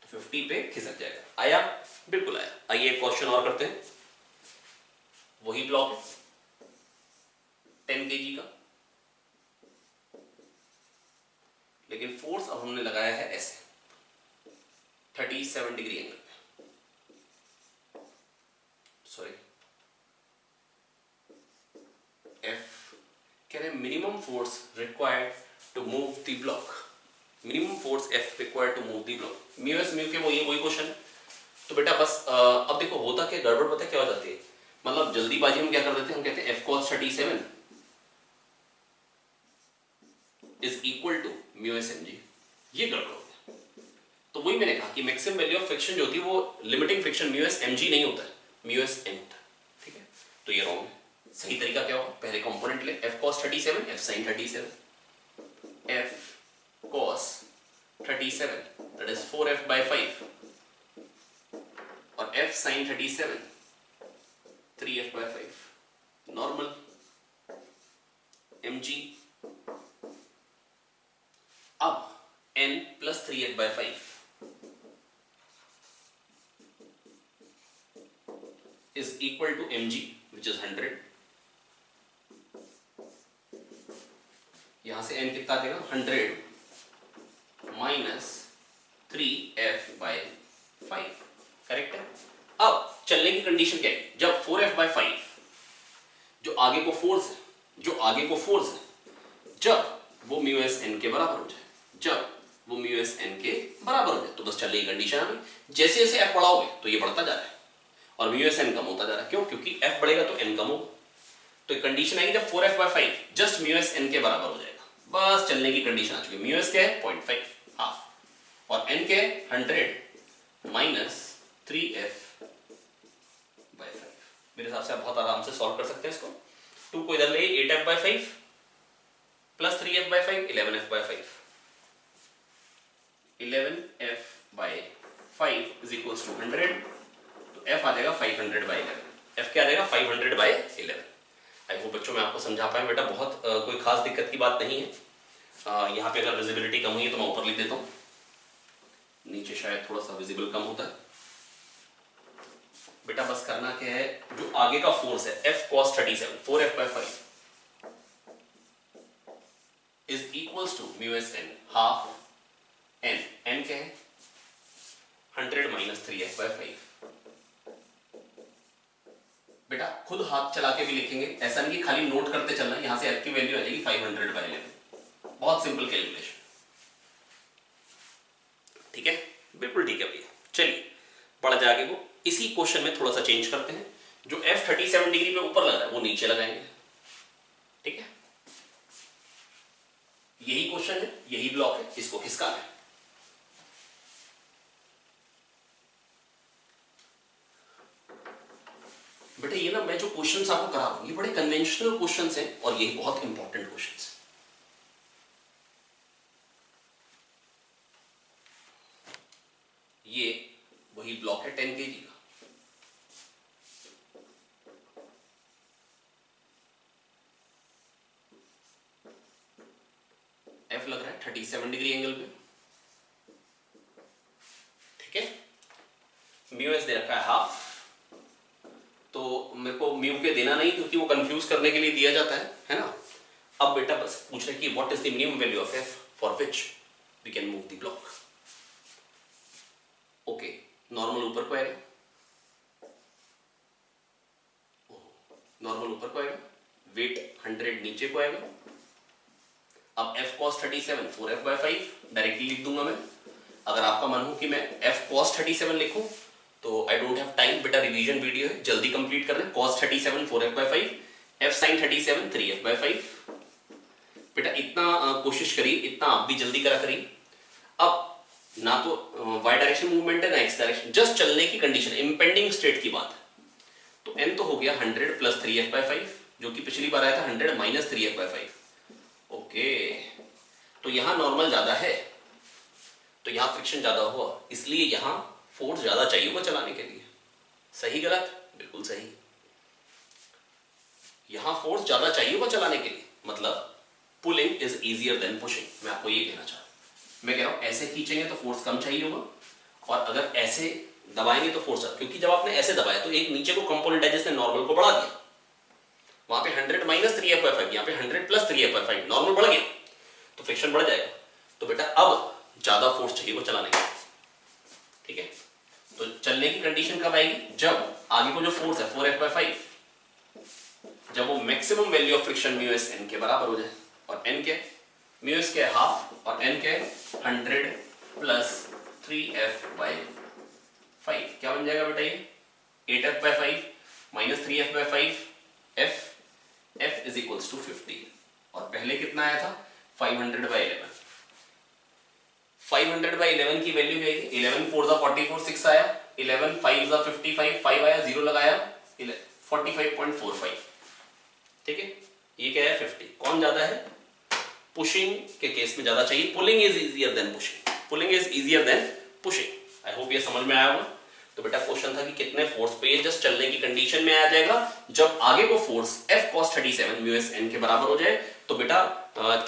Speaker 1: तो 50 पे खिसक जाएगा। आया, बिल्कुल आया। आइए एक क्वेश्चन और करते हैं, वही ब्लॉक है 10 kg का, लेकिन फोर्स अब हमने लगाया है ऐसे 37 डिग्री एंगल पे, सॉरी F, कह रहे हैं minimum force required to move the block, minimum force F required to move the block, mu S mu के वही क्वेश्चन। तो बेटा बस अब देखो होता क्या, गड़बड़ पता क्या हो जाती है, मतलब जल्दीबाजी हम क्या कर देते हैं, हम कहते हैं F cos 37 is equal to μsmg, ये गड़बड़ हो गया। तो वही मैंने कहा कि मैक्सिमम वैल्यू ऑफ फ्रिक्शन जो होती है वो लिमिटिंग फ्रिक्शन μsmg नहीं होता है, μsn होता है। ठीक है, तो ये रॉन्ग है। सही तरीका क्या होगा, पहले कंपोनेंट ले, F cos 37 F sin 37, F cos 37 that is 4F by 5 और F sin 37 3F by 5, normal mg, अब n plus 3F by 5 is equal to mg which is 100। यहां से n कितना देगा, 100 माइनस 3F by 5, करेक्ट है। अब चलने की कंडीशन क्या है, जब 4F by 5 जो आगे को फोर्स है, जब वो μsn के बराबर हो जाए, जब वो μsn के बराबर हो जाए, तो बस चल रही कंडीशन आ गई। जैसे जैसे f बढ़ाओगे तो ये बढ़ता जा रहा है और μsn कम होता जा रहा है, क्यों, क्योंकि f बढ़ेगा तो n कम होगा। तो कंडीशन आएगी जब 4F by 5 जस्ट μsn के बराबर हो जाएगा, बस चलने की कंडीशन आ चुकी है। μs क्या है 0.5 हाफ, और n क्या है 100 माइनस 3F by 5। मेरे हिसाब से आप बहुत आराम से सॉल्व कर सकते हैं इसको। 2 को इधर ले, 8F by 5 plus 3F by 5 11F by 5, 11F by 5 is equals to 100, तो F आ जाएगा 500 by 11, F क्या आ जाएगा 500 by 11। आई होप बच्चों मैं आपको समझा पाया, बेटा बहुत कोई खास दिक्कत की बात नहीं है। यहाँ पे अगर विजिबिलिटी कम हुई है तो मैं ऊपर लिख देता हूँ, नीचे शायद थोड़ा सा विजिबल कम होता है। बेटा बस करना क्या है, जो आगे का फोर्स है F cos 37 4F/5 is equals to mu S N half N, N क्या है 100 माइनस 3F/5। बेटा खुद हाथ चला के भी लिखेंगे, ऐसा नहीं कि खाली नोट करते चलना, यहां से F की वैल्यू आ जाएगी 500/11। बहुत सिंपल कैलकुलेशन, ठीक है, बिल्कुल ठीक है भैया। चलिए बढ़ जाए आगे को, इसी क्वेश्चन में थोड़ा सा चेंज करते हैं, जो F 37 डिग्री पे ऊपर लग रहा है वो नीचे लगाएंगे, ठीक है। यही क्वेश्चन है, यही ब्लॉक है, इसको खिसकाना है। बेटा ये ना मैं जो क्वेश्चंस आपको करा रहा हूं ये बड़े कन्वेंशनल क्वेश्चंस हैं और यही बहुत इंपॉर्टेंट क्वेश्चंस हैं। ये वही ब्लॉक है 10 kg का, F लग रहा है 37 डिग्री एंगल पे, ठीक है। म्यू एस दे रखा है हाफ, तो मेरे को म्यू के देना नहीं क्योंकि वो कंफ्यूज करने के लिए दिया जाता है ना। अब बेटा बस पूछ रहे कि what is the minimum value of F for which we can move the block. Okay, normal ऊपर को आएगा, नॉर्मल ऊपर को आएगा, वेट 100 नीचे को आएगा। अब F cos 37 4F/5 डायरेक्टली लिख दूंगा मैं। अगर आपका मन हो कि मैं F cos 37 लिखूं तो आई डोंट हैव टाइम, बेटा रिवीजन वीडियो है, जल्दी कंप्लीट कर लें। cos 37 4F/5, F sin 37 3F/5। बेटा इतना कोशिश करिए, इतना आप भी जल्दी करा करिए। अब ना तो y डायरेक्शन मूवमेंट है ना x डायरेक्शन, जस्ट चलने की कंडीशन, इंपेंडिंग स्टेट की बात है। तो n तो हो गया 100 प्लस 3F/5, जो कि पिछली बार आया था 100 माइनस 3F/5। ओके, तो यहां नॉर्मल ज्यादा है तो यहां फ्रिक्शन ज्यादा हुआ, इसलिए यहां फोर्स ज्यादा चाहिए होगा चलाने के लिए। सही गलत? बिल्कुल सही। यहां फोर्स ज्यादा चाहिए होगा चलाने के लिए, मतलब pulling is easier than pushing. मैं आपको ये कहना चाहता हूं, मैं कह रहा हूं ऐसे खींचेंगे तो फोर्स कम चाहिए होगा, और अगर ऐसे दबाएंगे तो फोर्स, क्योंकि जब आपने ऐसे दबाया तो एक नीचे को कंपोनेंट है जिसने नॉर्मल को बढ़ा दिया, वहां पे 100 माइनस 3F/5, यहाँ पे 100 प्लस 3F/5, नॉर्मल बढ़ गया तो फ्रिक्शन बढ़ जाएगा। तो बेटा अब ज्यादा फोर्स चाहिए वो चलाने के, ठीक है। तो चलने की कंडीशन कब आएगी? जब आगे को जो फोर्स है 4F/5, जब वो maximum value of friction mu S N के बराबर हो जाए, और एन क्या है, म्यू एस क्या है हाफ, और एन क्या है 100 प्लस 3F/5। क्या बन जाएगा बेटा ये 8F/5 minus 3F/5, F is equals to 50, और पहले कितना आया था 500/11। 500/11 की वैल्यू क्या है 11 4 जा 44, 6 आया, 11 5 जा 55, 5 आया, 0 लगाया, 45.45, ठीक है। ये क्या है 50। कौन ज्यादा है? पुशिंग के केस में ज्यादा चाहिए, pulling is easier than pushing, pulling is easier than pushing. I hope ये समझ में आया होगा। तो बेटा क्वेश्चन था कि कितने फोर्स पे, ये जस्ट चलने की कंडीशन में आ जाएगा जब आगे को force F cos 37 mu S N के बराबर हो जाए। तो बेटा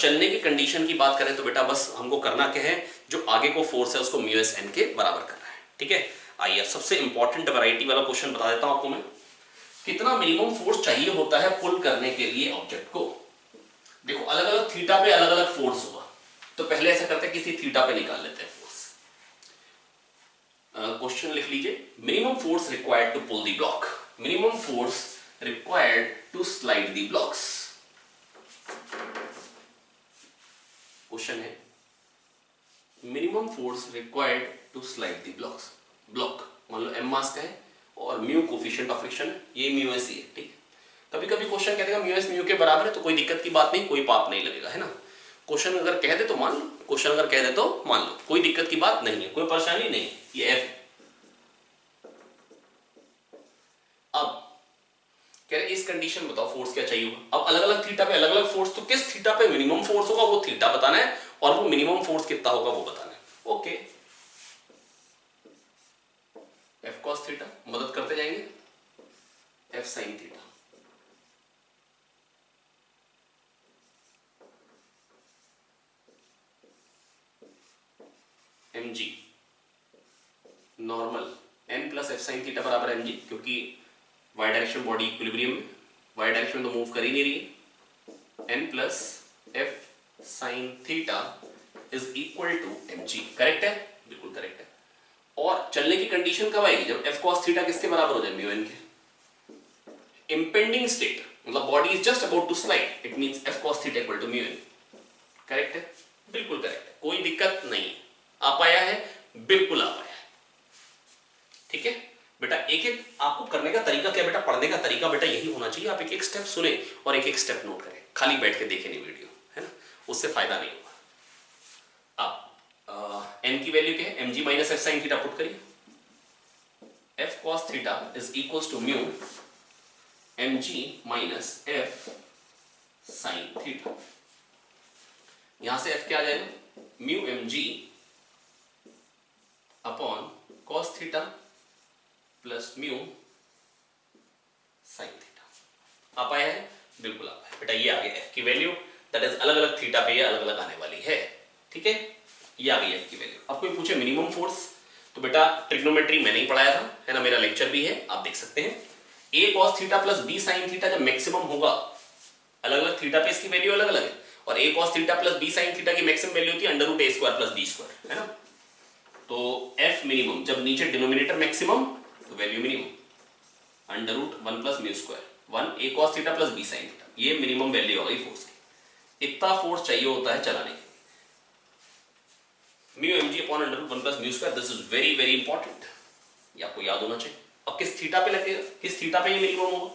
Speaker 1: चलने की कंडीशन की बात करें तो बेटा बस हमको करना क्या है, जो आगे को फोर्स है उसको म्यू एस एन के बराबर करना है, ठीक है। आइए सबसे इंपॉर्टेंट वैरायटी वाला क्वेश्चन बता देता हूं आपको मैं। कितना मिनिमम फोर्स चाहिए होता है पुल करने के लिए ऑब्जेक्ट को? देखो अलग अलग थीटा पे अलग अलग फोर्स होगा, तो पहले ऐसा करते हैं किसी थीटा पे निकाल लेते हैं फोर्स। क्वेश्चन लिख लीजिए, minimum force required to pull the block, minimum force required to slide the blocks. Question है minimum force required to slide the blocks. Block मान लो m मास का है और म्यू कोफिशिएंट ऑफ फ्रिक्शन, ये mu S ही है, ठीक। कभी कभी क्वेश्चन कहते हैं म्यू एस म्यू के बराबर है, तो कोई दिक्कत की बात नहीं, कोई पाप नहीं लगेगा, है ना। क्वेश्चन अगर कह दे तो मान लो, क्वेश्चन अगर कह दे तो मान लो, कोई दिक्कत की बात नहीं है, कोई परेशानी नहीं है। ये F अब कह रहे इस कंडीशन में बताओ फोर्स क्या चाहिए होगा। अब अलग अलग थीटा पे अलग अलग फोर्स, तो किस थीटा पे मिनिमम फोर्स होगा वो थीटा बताना है, और वो मिनिमम फोर्स कितना होगा वो बताना है। ओके, F cos थीटा मदद करते जाएंगे, F sin theta, mg normal n plus F sine theta बराबर mg, क्योंकि y डायरेक्शन बॉडी इक्विलिब्रियम में, y डायरेक्शन में तो मूव कर ही नहीं रही है। n plus F sine theta is equal to mg। Correct है, बिल्कुल करेक्ट है। और चलने की कंडीशन कब आएगी? जब f cos थीटा किसके बराबर हो जाए? म्यू एन के। इंपेंडिंग स्टेट मतलब body is just about to slide, it means f cos theta equal to mu N. Correct है, बिल्कुल करेक्ट है, कोई दिक्कत नहीं है। आ पाया है, बिल्कुल आ पाया है। ठीक है बेटा, एक एक आपको करने का तरीका क्या बेटा, पढ़ने का तरीका बेटा यही होना चाहिए। आप एक एक स्टेप सुने और एक एक स्टेप नोट करें, खाली बैठ के देखें नहीं वीडियो, है ना, उससे फायदा नहीं होगा। आप n की वैल्यू क्या है? mg minus F sine theta put करिए। f cos theta is equals to mu mg minus f sine theta. यहां से f क्या आ जाएगा? Mu mg upon cos theta plus mu sine theta. आ पाया है, बिल्कुल आ पाया बेटा। ये आ गया f की वैल्यू, दैट इज अलग अलग थीटा पे ये अलग अलग आने वाली है। ठीक है, ये आ गई f की वैल्यू। अब कोई पूछे मिनिमम फोर्स, तो बेटा ट्रिग्नोमेट्री मैंने ही पढ़ाया था, है ना, मेरा लेक्चर भी है, आप देख सकते हैं। a cos theta plus b sine theta जब मैक्सिमम होगा, अलग अलग थीटा पे इसकी वैल्यू अलग अलग है, और a cos theta plus b sine theta की मैक्सिमम वैल्यू होती है under root a square plus b square, है ना। तो f मिनिमम जब नीचे डिनोमिनेटर मैक्सिमम तो value minimum under root 1 plus mu square 1 a cos theta plus b sine theta, ये मिनिमम वैल्यू हो गई फोर्स की। इतना फोर्स चाहिए होता है चलाने के, mu mg upon under root 1 plus mu square. This is very very important, ये आपको याद होना चाहिए। अब किस थीटा पे लगेगा, किस थीटा पे ये मिनिमम होगा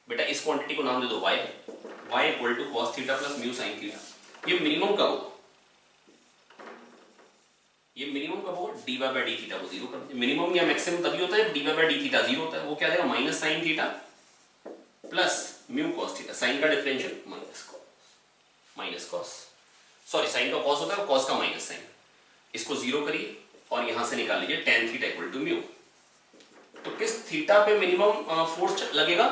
Speaker 1: बेटा? इस क्वांटिटी को नाम दे दो y, y equal to cos theta plus mu sine theta. ये मिनिमम कब होगा? ये मिनिमम कब होगा? dy बाय डी थीटा को जीरो कर दीजिए। मिनिमम या मैक्सिमम तभी होता है dy by D theta zero होता है। वो क्या देगा? Minus sine theta plus mu cos theta, sine का differential minus cos, sorry sine का cos होता है, cos का माइनस साइन। इसको जीरो करिए और यहां से निकाल लीजिए tan theta equal to mu. तो किस थीटा पे मिनिमम फोर्स लगेगा?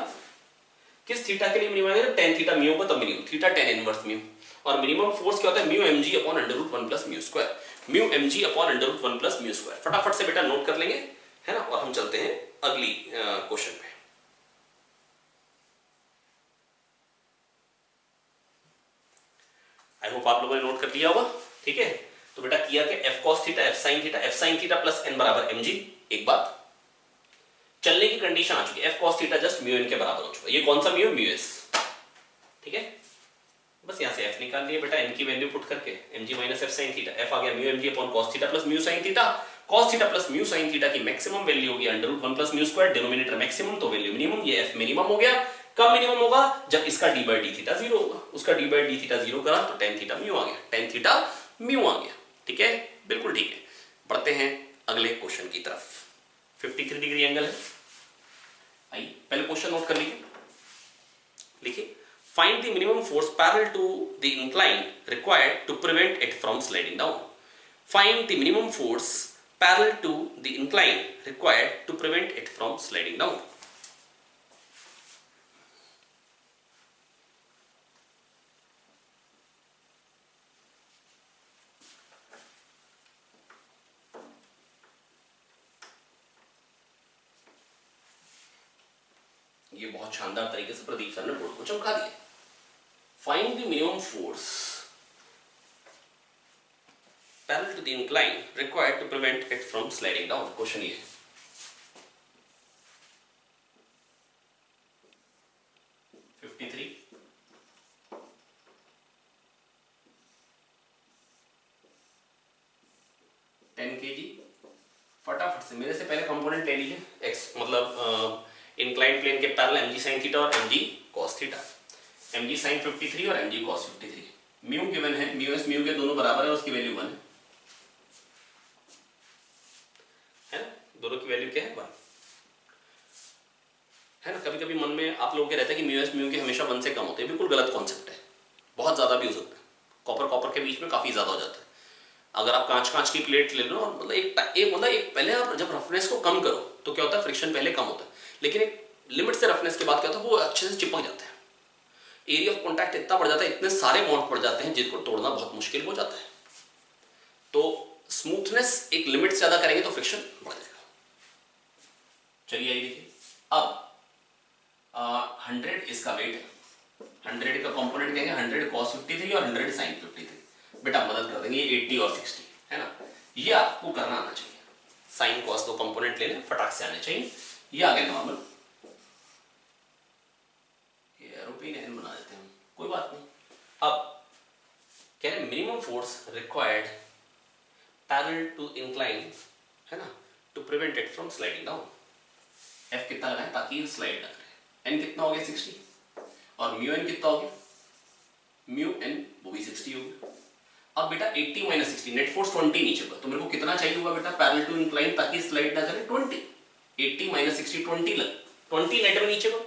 Speaker 1: किस थीटा के लिए मिनिमम लगेगा? tan थीटा म्यू को, तब minimum theta tan inverse mu. और मिनिमम फोर्स क्या होता है? Mu mg upon under root 1 plus mu square, mu mg upon under root 1 plus mu square. फटाफट से बेटा नोट कर लेंगे, है ना, और हम चलते हैं अगली क्वेश्चन पे। आई होप आप लोगों ने नोट कर लिया होगा। ठीक है, तो बेटा किया कि f cos theta f sin theta plus n बराबर mg। एक बात, चलने की कंडीशन आ चुकी है, f cos theta just mu n के बराबर हो चुका है। ये कौन सा म्यू? Mu s। ठीक है, बस यहां से f निकाल लिए बेटा, n की वैल्यू पुट करके mg minus f sin theta, f आ गया mu mg upon cos theta plus mu sin theta. cos theta plus mu sin theta की मैक्सिमम वैल्यू होगी under root 1 plus mu square, denominator maximum तो value minimum. ये f minimum हो गया। कब minimum होगा? जब इसका d by D theta zero होगा। उसका d by D theta zero करा तो tan थीटा म्यू आ गया, tan थीटा म्यू आ गया। ठीक है, बिल्कुल ठीक है। बढ़ते हैं अगले क्वेश्चन की तरफ। 53 डिग्री एंगल है। आइए पहले क्वेश्चन नोट कर लीजिए, लिखिए find the minimum force parallel to the incline required to prevent it from sliding down. Find the minimum force parallel to the incline required to prevent it from sliding down. ये बहुत शानदार तरीके से Pradeep sir ने board को चमका दिया। Find the minimum force parallel to the incline required to prevent it from sliding down. Question ये है। फटाफट से मेरे से पहले कंपोनेंट ले लीजिए। x मतलब इंक्लाइन प्लेन के पैरेलल mg sin थीटा और mg cos theta, mg sin 53 और mg cos 53। म्यू गिवन है, म्यू एस म्यू के दोनों बराबर है, उसकी वैल्यू 1 है, दोनों की वैल्यू क्या है? 1 है ना। कभी कभी मन में आप लोगों के रहता है कि म्यू एस म्यू के हमेशा 1 से कम होते हैं, बिल्कुल गलत कॉन्सेप्ट है। बहुत ज्यादा भी हो सकता है, कॉपर कॉपर के बीच में काफी ज्यादा हो जाता है। अगर आप कांच की प्लेट ले लो, मतलब एक पहले आप जब रफनेस को कम करो तो क्या होता है? फ्रिक्शन पहले कम होता है, लेकिन एक लिमिट से रफनेस के बाद क्या होता है? वो अच्छे से चिपक जाता है, एरिया ऑफ कॉन्टैक्ट इतना बढ़ जाता है, इतने सारे बॉन्ड पड़ जाते हैं जिनको तोड़ना बहुत मुश्किल हो जाता है। तो स्मूथनेस एक लिमिट से ज्यादा करेंगे तो फ्रिक्शन बढ़ जाएगा। चलिए आइए देखिए, अब 100 इसका वेट है, 100 का कंपोनेंट क्या है, 100 cos 53 और 100 sin 53। बेटा मदद कर देंगे, 80 और 60 है ना, ये आपको करना आना चाहिए। साइन कॉस दो कंपोनेंट लेने फटाक से आने चाहिए। ये आ गया नॉर्मल, ये एरोप्लेन एन बना देते हैं, कोई बात नहीं। अब कह रहे minimum force required parallel to incline है ना, to prevent it from sliding down. F कितना लगाए ताकि स्लाइड ना करे। एन कितना हो गया 60 और म्यू एन कितना हो गया, म्यू एन वो भी 60 हो गया। अब बेटा 80 माइनस 60 नेट फोर्स 20 नीचे का, तो मेरे को कितना चाहिए होगा बेटा पैरेलल टू इंक्लाइन ताकि स्लाइड ना करे 20। 80 माइनस 60 20 लग 20 नेट में नीचे को,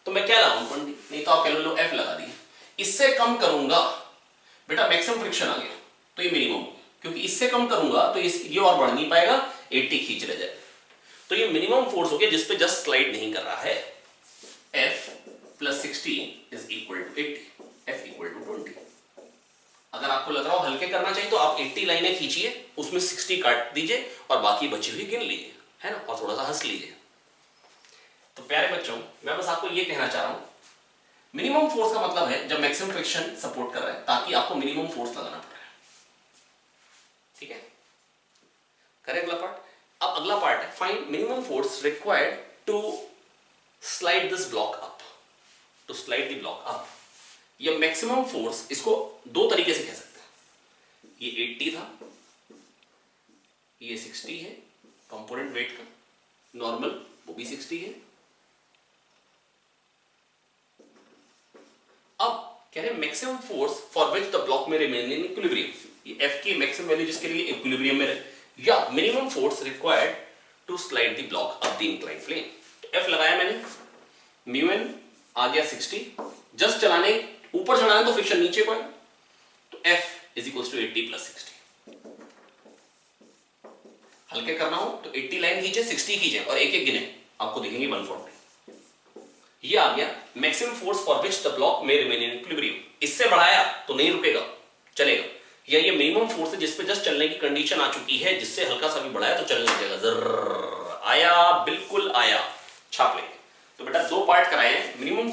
Speaker 1: तो मैं क्या लगाऊं 20, नहीं तो आप कह लो एफ लगा दिए। इससे कम करूंगा बेटा मैक्सिमम फ्रिक्शन आ गया तो ये मिनिमम हो गया, क्योंकि इससे कम करूंगा तो ये और बढ़ नहीं पाएगा, 80 खींच रह जाएगा। तो ये मिनिमम फोर्स हो गया जिस पे जस्ट स्लाइड नहीं कर रहा है। F plus 60 is equal to 80, F equal to 20। अगर आपको लग रहा हो हल्के करना चाहिए तो आप 80 लाइनें खींचिए, उसमें 60 काट दीजिए और बाकी बची हुई गिन लीजिए, है ना, और थोड़ा सा हंस लीजिए। तो प्यारे बच्चों, मैं बस आपको ये कहना चाह रहा हूं, मिनिमम फोर्स का मतलब है जब मैक्सिमम फ्रिक्शन सपोर्ट कर रहा है ताकि आपको मिनिमम फोर्स लगाना पड़ रहा है। ठीक है, करें अगला पार्ट। अब अगला पार्ट है find minimum force required to slide this block up, to slide the block up. ये मैक्सिमम फोर्स, इसको दो तरीके से कह सकते हैं। ये 80 था, ये 60 है, कंपोनेंट वेट का नॉर्मल वो भी 60 है। अब कह रहे हैं maximum force for which the block में रिमेन इन इक्विलिब्रियम, ये एफ की मैक्सिमम वैल्यू जिसके लिए इक्विलिब्रियम में रहे, या minimum force required to slide the block up the inclined plane. तो एफ लगाया मैंने, म्यू एन आ गया 60, जस्ट चलाने ऊपर चढ़ाना तो फ्रिक्शन नीचे को है, तो F is equal to 80 plus 60। हल्के करना हो तो 80 लाइन खींचे, 60 खींचे और एक एक गिने, आपको दिखेंगे 140। ये आ गया maximum force for which the block में रिमेन इन इक्विलिब्रियम। इससे बढ़ाया तो नहीं रुकेगा, चलेगा। या ये मिनिमम फोर्स है जिस पे जस्ट चलने की कंडीशन आ चुकी है, जिससे हल्का सा भी बढ़ाया तो चलने लगेगा, जर्र आया, बिल्कुल आया, छाप लेंगे। तो बेटा दो पार्ट कराए हैं, minimum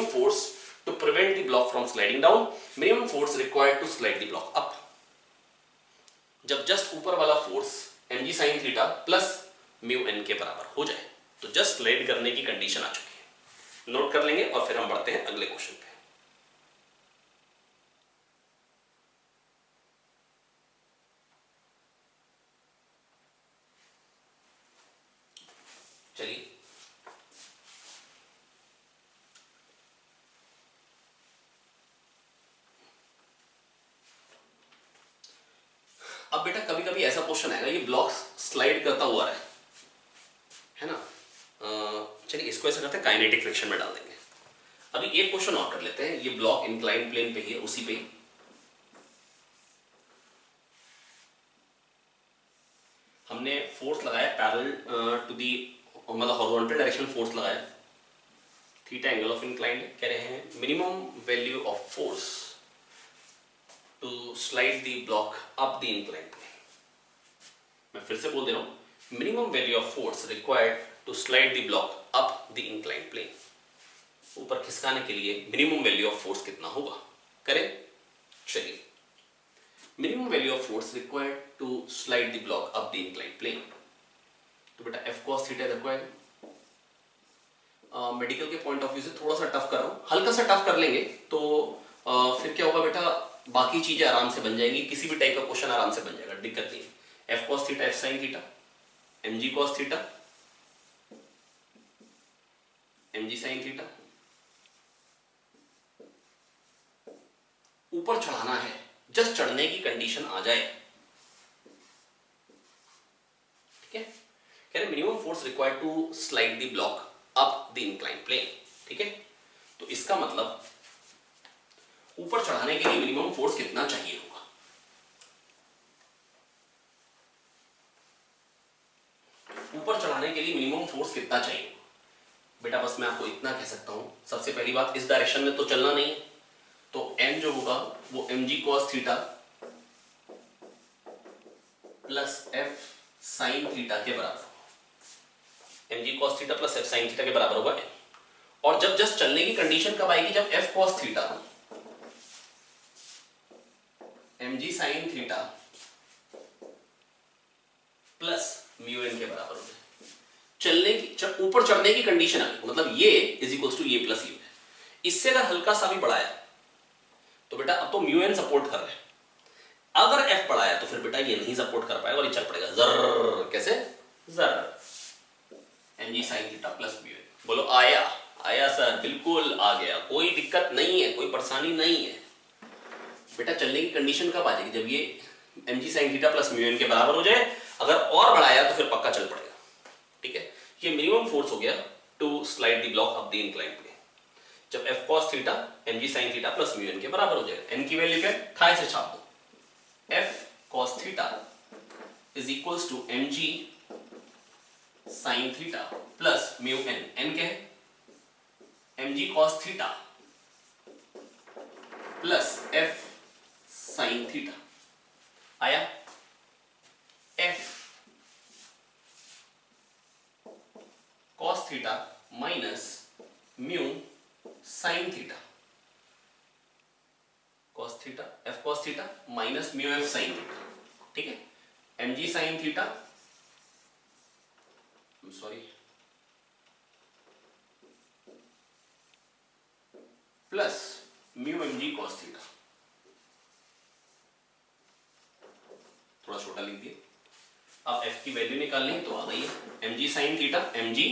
Speaker 1: force to prevent the block from sliding down, minimum force required to slide the block up. जब जस्ट ऊपर वाला force mg sin theta plus mu N के बराबर हो जाए तो जस्ट स्लाइड करने की कंडीशन आ चुकी है। नोट कर लेंगे और फिर हम बढ़ते हैं अगले क्वेश्चन पे। चलिए अब बेटा कभी कभी ऐसा क्वेश्चन आएगा, ये ब्लॉक स्लाइड करता हुआ है ना, चलिए इसको ऐसा करते हैं काइनेटिक फ्रिक्शन में डाल देंगे। अभी एक क्वेश्चन और कर लेते हैं, ये ब्लॉक इंक्लाइन प्लेन पे ही है, उसी पे हमने फोर्स लगाया पैरेलल टू दी, मतलब हॉरिजॉन्टल डायरेक्शन फोर्स लगाया, थीटा एंगल ऑफ इंक्लाइन, कह रहे हैं minimum value of force to slide the block up the incline plane. मैं फिर से बोल दे रहा हूं, minimum value of force required to slide the block up the incline plane. ऊपर खिसकाने के लिए मिनिमम वैल्यू ऑफ फोर्स कितना होगा, करें। चलिए, minimum value of force required to slide the block up the incline plane, तो बेटा F cos theta required. Medical के पॉइंट ऑफ व्यू से थोड़ा सा टफ कर रहा हूं, हल्का सा टफ कर लेंगे तो फिर क्या होगा बेटा, बाकी चीजें आराम से बन जाएंगी, किसी भी टाइप का क्वेश्चन आराम से बन जाएगा, दिक्कत नहीं। F cos theta, F sine theta, MG cos theta, MG sign theta, ऊपर चढ़ाना है, जस्ट चढ़ने की कंडीशन आ जाए, ठीक है। कह रहे minimum force required to slide the block up the incline plane, ठीक है। तो इसका मतलब ऊपर चढ़ाने के लिए मिनिमम फोर्स कितना चाहिए होगा, ऊपर चढ़ाने के लिए मिनिमम फोर्स कितना चाहिए होगा बेटा, बस मैं आपको इतना कह सकता हूं। सबसे पहली बात, इस डायरेक्शन में तो चलना नहीं है, तो m जो होगा वो mg cos theta plus f sin theta के बराबर, एम जी cos theta plus F sine theta के बराबर होगा n। और जब जस्ट चलने की कंडीशन कब आएगी, जब एफ कॉस थीटा एम जी sine theta plus mu N के बराबर हो जाए। चलने की जब ऊपर चढ़ने की कंडीशन आई, मतलब ये इज इक्वल टू ये प्लस यू है। इससे अगर हल्का सा भी बढ़ाया तो बेटा अब तो म्यू एन सपोर्ट कर रहे हैं, अगर एफ बढ़ाया तो फिर बेटा ये नहीं सपोर्ट कर पाएगा और ये चल पड़ेगा जर, कैसे जर एम जी sine theta plus mu N. बोलो आया? आया सर, बिल्कुल आ गया, कोई दिक्कत नहीं है, कोई परेशानी नहीं है। बेटा चलने की कंडीशन कब आ जाएगी, जब ये एम जी sine theta plus mu N के बराबर हो जाए। अगर और बढ़ाया तो फिर पक्का चल पड़ेगा, ठीक है। ये मिनिमम फोर्स हो गया to slide the block up the inclined plane, जब एफ कॉस थीटा एम जी sine theta plus mu N के बराबर हो जाएगा। एन की वैल्यू क्या है, थाई से छाप दो, F cos theta is equals to M ji sine theta plus mu N. N क्या है, M G cos theta plus F sine theta. आया? F cos theta minus mu sine theta, cos theta F cos theta minus mu F sine theta, ठीक है। M G sine theta, sorry, plus mu M G cos theta. थोड़ा छोटा लिख दिए। अब F की value निकालनी तो आ गई है, M G sine theta, M जी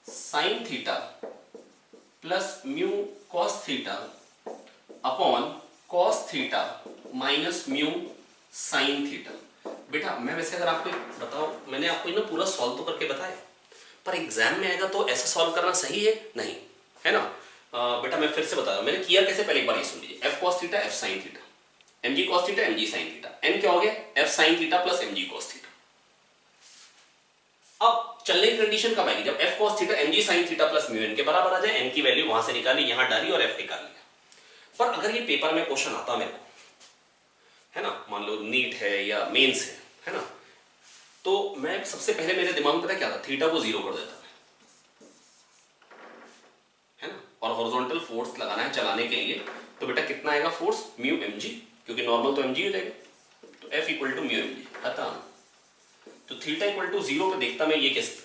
Speaker 1: sine theta plus mu cos theta upon cos theta minus mu sine theta. बेटा मैं वैसे अगर आपको बताऊं, मैंने आपको ना पूरा सॉल्व तो करके बताया, पर एग्जाम में आएगा तो ऐसा सॉल्व करना सही है नहीं, है ना। बेटा मैं फिर से बता रहा हूं मैंने किया कैसे, पहले एक बार ये सुन लीजिए। F cos theta F sine theta, M जी कॉस थीटा एम जी साइन थीटा, एन क्या हो गया, F sine theta plus M G cos theta. अब चलने की कंडीशन कब आएगी, जब एफ कॉस थीटा एम जी sine theta plus mu N के बराबर आ जाए। एन की वैल्यू वहां से निकाली, यहां डाली और एफ निकाल लिया। पर अगर ये पेपर में क्वेश्चन आता मेरे को, है ना, मान लो नीट है या मेंस है ना, तो मैं सबसे पहले मेरे दिमाग में पता क्या था, थीटा को जीरो कर देता है ना, और हॉरिजॉन्टल फोर्स लगाना है चलाने के लिए, तो बेटा कितना आएगा फोर्स, म्यू एम जी, क्योंकि नॉर्मल तो एम जी हो जाएगा, तो F equal to mu M G, खत्म। तो थीटा इक्वल टू जीरो पे देखता मैं ये कैसे,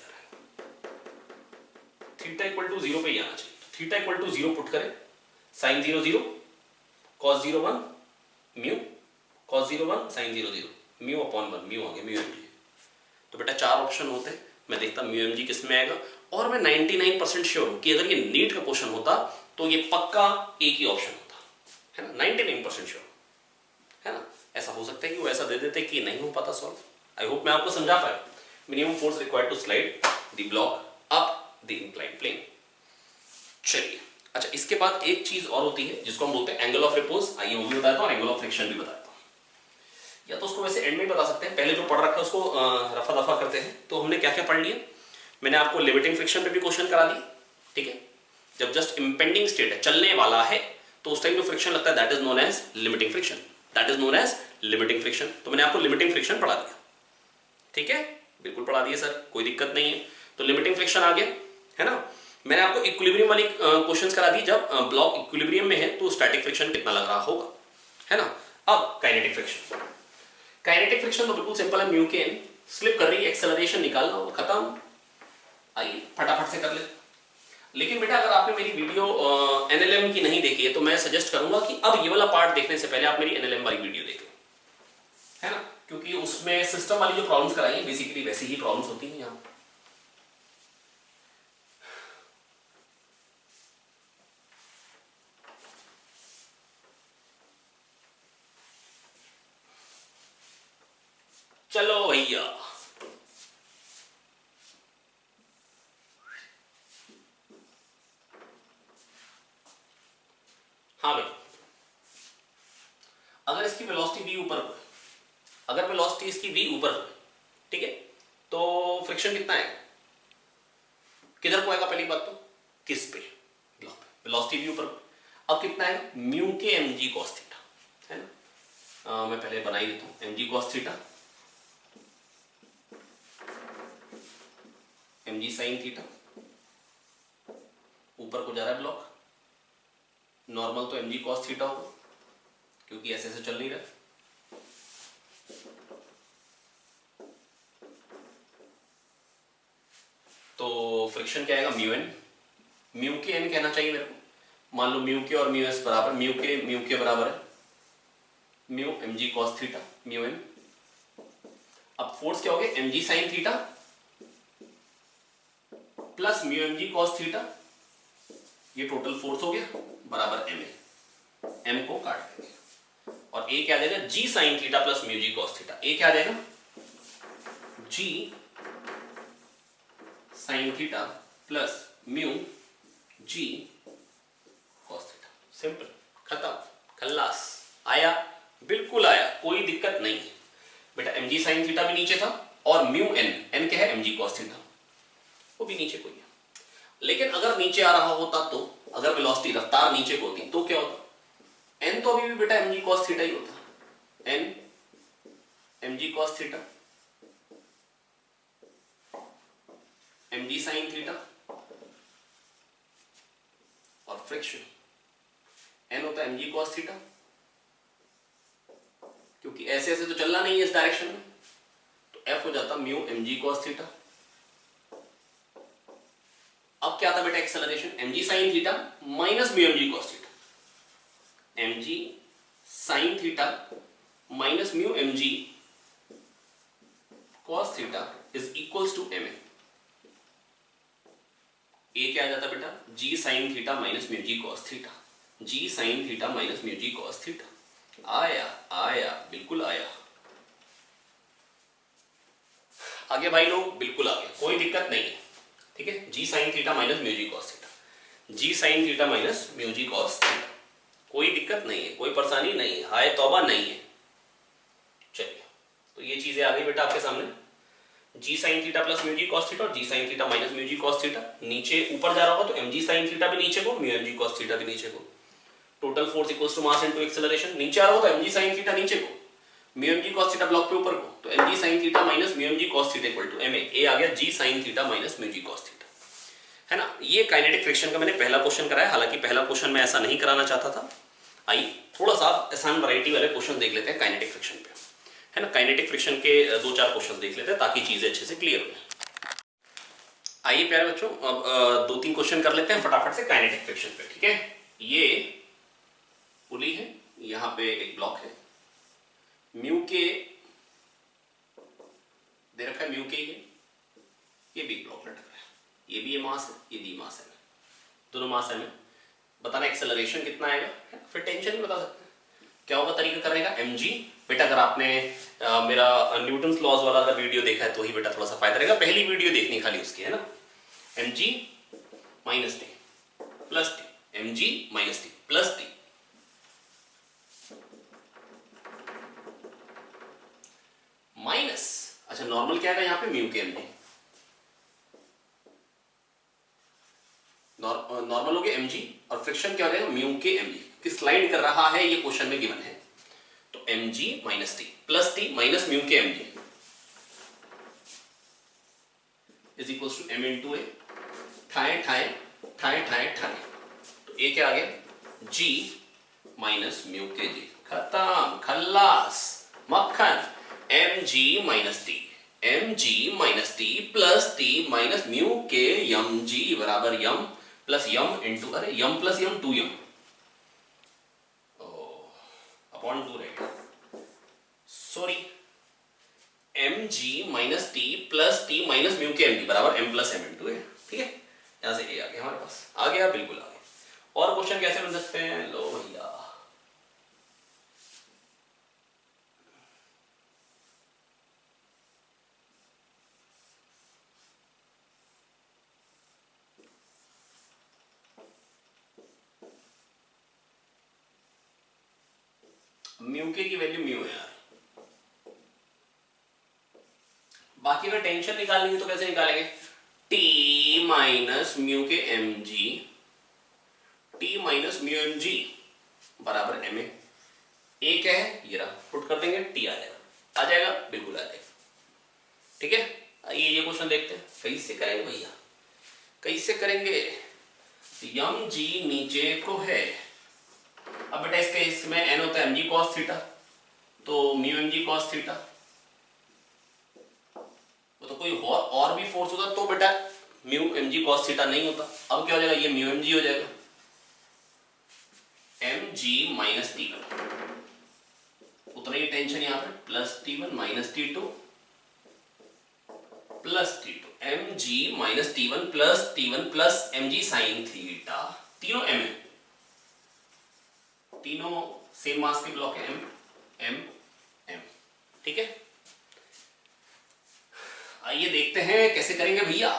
Speaker 1: थीटा इक्वल टू जीरो पे ही आना चाहिए। Theta equal to zero put करें, sine zero zero, cos zero one, mu cos zero one, sine zero zero, mu upon one, mu आ गया म्यू एम जी। तो बेटा चार ऑप्शन होते हैं, मैं देखता म्यू एम जी किस में आएगा, और मैं 99% श्योर हूं कि अगर ये नीट का क्वेश्चन होता तो ये पक्का एक ही ऑप्शन होता, है ना, 99% श्योर, है ना। ऐसा हो सकता है कि वो ऐसा दे देते कि नहीं हो पाता सॉल्व। आई होप मैं आपको समझा पाया। Minimum force required to slide the block up the inclined plane. चलिए, अच्छा इसके बाद एक चीज और होती है जिसको हम बोलते हैं एंगल ऑफ रिपोज। आइए वो भी बताता हूं और एंगल ऑफ फ्रिक्शन भी बताता हूं, या तो उसको वैसे एंड में बता सकते हैं, पहले जो पढ़ रखा है उसको रफा दफा करते हैं। तो हमने क्या क्या पढ़ लिया, मैंने आपको लिमिटिंग फ्रिक्शन पे भी क्वेश्चन करा दिए, ठीक है। जब जस्ट इंपेंडिंग स्टेट है, चलने वाला है, तो उस टाइम जो फ्रिक्शन लगता है that is known as limiting friction, that is known as limiting friction. तो मैंने आपको लिमिटिंग फ्रिक्शन पढ़ा दिया, ठीक है, बिल्कुल पढ़ा दिया सर, कोई दिक्कत नहीं है। तो लिमिटिंग फ्रिक्शन आ गया, है ना। मैंने आपको इक्विलिब्रियम वाली क्वेश्चंस करा दी, जब ब्लॉक इक्विलिब्रियम में है तो स्टैटिक फ्रिक्शन कितना लग रहा होगा, है ना। अब काइनेटिक फ्रिक्शन, काइनेटिक फ्रिक्शन तो बिल्कुल सिंपल है, म्यू के एन, स्लिप कर रही है, एक्सेलरेशन निकालना होगा, खत्म। आइए फटाफट से कर ले। लेकिन बेटा अगर आपने मेरी वीडियो एनएलएम की नहीं देखी है तो मैं सजेस्ट करूंगा कि अब ये वाला पार्ट देखने से पहले आप मेरी एनएलएम वाली वीडियो देखें, है ना, क्योंकि उसमें सिस्टम वाली जो प्रॉब्लम्स कराई है बेसिकली वैसी ही प्रॉब्लम्स होती हैं यहाँ। चलो भैया, हाँ भाई, अगर इसकी वेलोसिटी v ऊपर, अगर वेलोसिटी इसकी v ऊपर, ठीक है, तो फ्रिक्शन कितना है, किधर को आएगा, पहली बात तो किस पे, ब्लॉक पे, वेलोसिटी v ऊपर। अब कितना है, म्यू के एम जी कॉस थीटा, है ना। मैं पहले बना ही देता हूं, एम जी कॉस थीटा एम जी साइन थीटा, ऊपर को जा रहा है ब्लॉक, नॉर्मल तो एम जी कॉस थीटा होगा क्योंकि ऐसे चल नहीं रहा। तो फ्रिक्शन क्या आएगा, म्यू एन, म्यू के एन कहना चाहिए मेरे को। मान लो म्यू के और म्यू एस बराबर, म्यू के बराबर है mu M G cos theta mu N. अब फोर्स क्या हो गया, एम जी sine theta plus mu M G cos theta, ये टोटल फोर्स हो गया बराबर एम ए, एम को काट देंगे और ए क्या आ जाएगा, जी साइन थीटा प्लस म्यू जी कॉस थीटा। ए क्या आ जाएगा, जी साइन थीटा प्लस म्यू जी कॉस थीटा। सिंपल, खत्म, खल्लास। आया, बिल्कुल आया, कोई दिक्कत नहीं है बेटा। एम जी साइन थीटा भी नीचे था और म्यू एन, एन क्या है, एम जी कॉस थीटा, वो भी नीचे कोई है। लेकिन अगर नीचे आ रहा होता तो, अगर वेलोसिटी रफ्तार नीचे को होती तो क्या होता, एन तो अभी भी बेटा एम जी कॉस थीटा ही होता, एन एम जी कॉस थीटा एम जी साइन थीटा और फ्रिक्शन एन होता है एम जी कॉस थीटा, क्योंकि ऐसे ऐसे तो चलना नहीं है इस डायरेक्शन में, तो एफ हो जाता mu M G cos theta. अब क्या था बेटा, acceleration M ji sine theta minus mu M G cos theta, M ji sine theta minus mu M G cos theta is equals to M A क्या आ जाता बेटा, G sine theta minus mu जी cos theta, G sine theta minus mu जी cos theta. आया आया, बिल्कुल आया। आगे भाई लोग, बिल्कुल आगे, कोई दिक्कत नहीं है, ठीक है। जी साइन थीटा माइनस म्यू जी cos theta, G sine theta minus mu जी कॉस थीटा, कोई दिक्कत नहीं है, कोई परेशानी नहीं है, हाय तौबा नहीं है। चलिए, तो ये चीजें आ गई बेटा आपके सामने, जी साइन थीटा प्लस म्यू जी कॉस थीटा और जी साइन थीटा माइनस म्यू जी कॉस थीटा। नीचे ऊपर जा रहा होगा तो एम जी साइन थीटा भी नीचे को, mu M G cos theta भी नीचे को। Total force equals to mass into acceleration. नीचे आ रहा होगा तो एम जी साइन थीटा नीचे को, mu M G cos theta block पे ऊपर को, तो M G sine theta minus mu M G cos theta equal to M a आ गया g sine theta minus mu जी कॉस थीटा, है ना। ये काइनेटिक फ्रिक्शन का मैंने पहला क्वेश्चन कराया, हालांकि पहला क्वेश्चन मैं ऐसा नहीं कराना चाहता था। आइए थोड़ा सा आसान वैरायटी वाले क्वेश्चन देख लेते हैं काइनेटिक फ्रिक्शन पे, है ना। काइनेटिक फ्रिक्शन के 2-4 क्वेश्चन देख लेते हैं ताकि चीजें अच्छे से क्लियर हो। आइए प्यारे बच्चों, अब 2-3 क्वेश्चन कर लेते हैं फटाफट से काइनेटिक फ्रिक्शन पे, ठीक है। ये पुली है, यहां पे एक ब्लॉक है, म्यू के दे रखा है, म्यू के ये भी ब्लॉक लटक रहा है, ये भी ये मास है, ये भी मास है, दोनों मास है। बताना एक्सेलरेशन कितना आएगा, फिर टेंशन भी बता सकते हैं। क्या होगा तरीका करने का, एम जी बेटा, अगर आपने मेरा न्यूटन्स लॉज वाला अगर वीडियो देखा है तो ही बेटा थोड़ा सा फायदा रहेगा, पहली वीडियो देखनी खाली उसकी, है ना। एम जी minus T plus T, M जी minus T plus T minus, अच्छा नॉर्मल क्या है यहाँ पे, म्यू के एम जी, नॉर्मल हो गया एम जी और फ्रिक्शन क्या हो जाएगा, म्यू के एम जी, कि स्लाइड कर रहा है ये क्वेश्चन में गिवन है, तो M G minus T plus T minus mu के M g is equals to m into a, ठाए ठाए ठाए ठाए ठाए, तो ए क्या आ गया, जी माइनस म्यू के जी, खत्म, खल्लास, मक्खन। एम जी माइनस टी, एम जी minus T plus T minus mu K M जी बराबर यम प्लस यम इंटू, अरे यम प्लस यम 2m अपॉन 2 रहेगा, सॉरी, एम जी minus T plus T minus mu के एम जी बराबर M plus M into A, ठीक है। यहां से ए आ गया हमारे पास, आ गया, बिल्कुल आ गया। और क्वेश्चन कैसे बन सकते हैं, लो भैया, म्यू के की वैल्यू म्यू है यार, बाकी अगर टेंशन निकालनी है तो कैसे निकालेंगे, टी माइनस म्यू के M G, T minus mu M G बराबर एम ए क्या है, ये रहा, पुट कर देंगे, टी आ जाएगा, आ जाएगा, बिल्कुल आ जाएगा, ठीक है। आइए ये क्वेश्चन देखते हैं कैसे करेंगे भैया, कैसे करेंगे। यम जी नीचे को है। अब बेटा इसके इसमें एन होता है एम जी कॉस थीटा, तो mu M G cos theta. तो कोई और भी फोर्स होता तो बेटा mu M G cos theta नहीं होता। अब क्या हो जाएगा, ये म्यू एम जी हो जाएगा, एम जी माइनस टी वन, उतना ही टेंशन यहां पर, plus T one minus T two plus T two, M जी minus T one plus M G sine theta. तीनों एम है, तीनों सेम मास के ब्लॉक है, एम एम एम। ठीक है, आइए देखते हैं कैसे करेंगे भैया,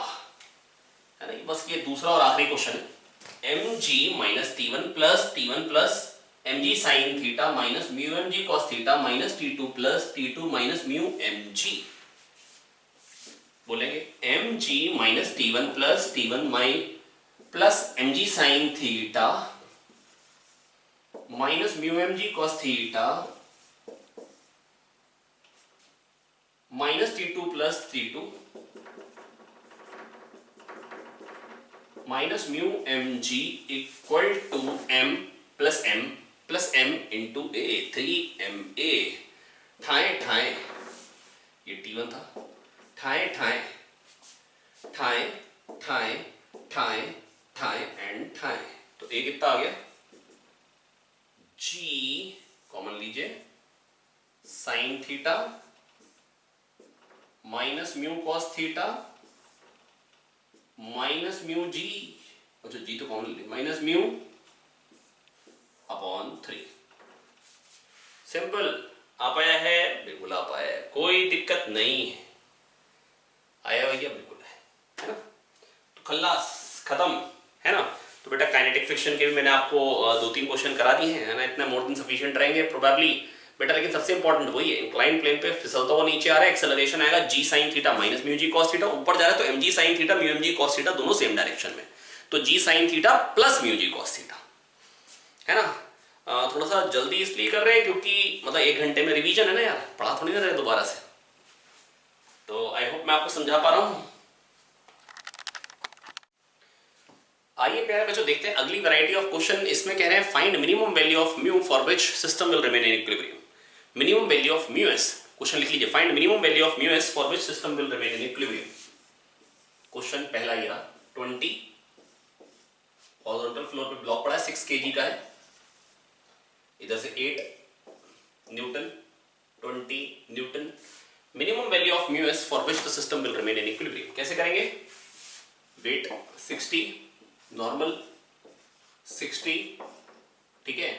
Speaker 1: है ना। बस ये दूसरा और आखिरी क्वेश्चन है। M G minus T one plus M G sine theta minus mu M G cos theta minus T two minus mu M g. बोलेंगे m ji minus T one plus M G sine theta minus mu M G cos theta minus T two plus T two minus mu M g equal to m plus M into a, 3ma। ठाए ठाए, ये T1 था, ठाए ठाए ठाए ठाए ठाए ठाए एंड ठाए, तो ए कितना आ गया, G कॉमन लीजिए, sine theta minus mu cos theta minus mu g, अच्छा जी तो कॉमन लीजिए, माइनस म्यू अपॉन 3। सिंपल, आ पाया है, बिल्कुल आ पाया है, कोई दिक्कत नहीं है, आया भैया, बिल्कुल है ना। तो खल्लास, खत्म, है ना। तो बेटा काइनेटिक फ्रिक्शन के भी मैंने आपको 2-3 क्वेश्चन करा दिए हैं, है ना। इतना मोर देन सफिशिएंट रहेंगे प्रोबेबली बेटा, लेकिन सबसे इंपॉर्टेंट वही है, इंक्लाइन प्लेन पे फिसलता हुआ नीचे आ रहा है, एक्सेलरेशन आएगा G sine theta minus mu जी कॉस थीटा, ऊपर जा रहा है तो M G sine theta mu M G cos theta दोनों सेम डायरेक्शन में, तो G sine theta plus mu जी कॉस थीटा, है ना। थोड़ा सा जल्दी इसलिए कर रहे हैं क्योंकि मतलब 1 घंटे में रिवीजन है ना यार, पढ़ा थोड़ी ना रहे दोबारा से। तो आई होप मैं आपको समझा पा रहा हूं। आइए प्यारे बच्चों देखते हैं अगली वैरायटी ऑफ क्वेश्चन। इसमें कह रहे हैं find minimum value of mu for which system will remain in equilibrium. Minimum value of mu S, question लिख लीजिए, find minimum value of mu S for which system will remain in equilibrium. Question पहला ये रहा, 20 horizontal floor पे block पड़ा है, 6 kg का है, इधर से 8 Newton, 20 Newton. Minimum value of mu S for which the system will remain in equilibrium. कैसे करेंगे, वेट 60, नॉर्मल 60, ठीक है,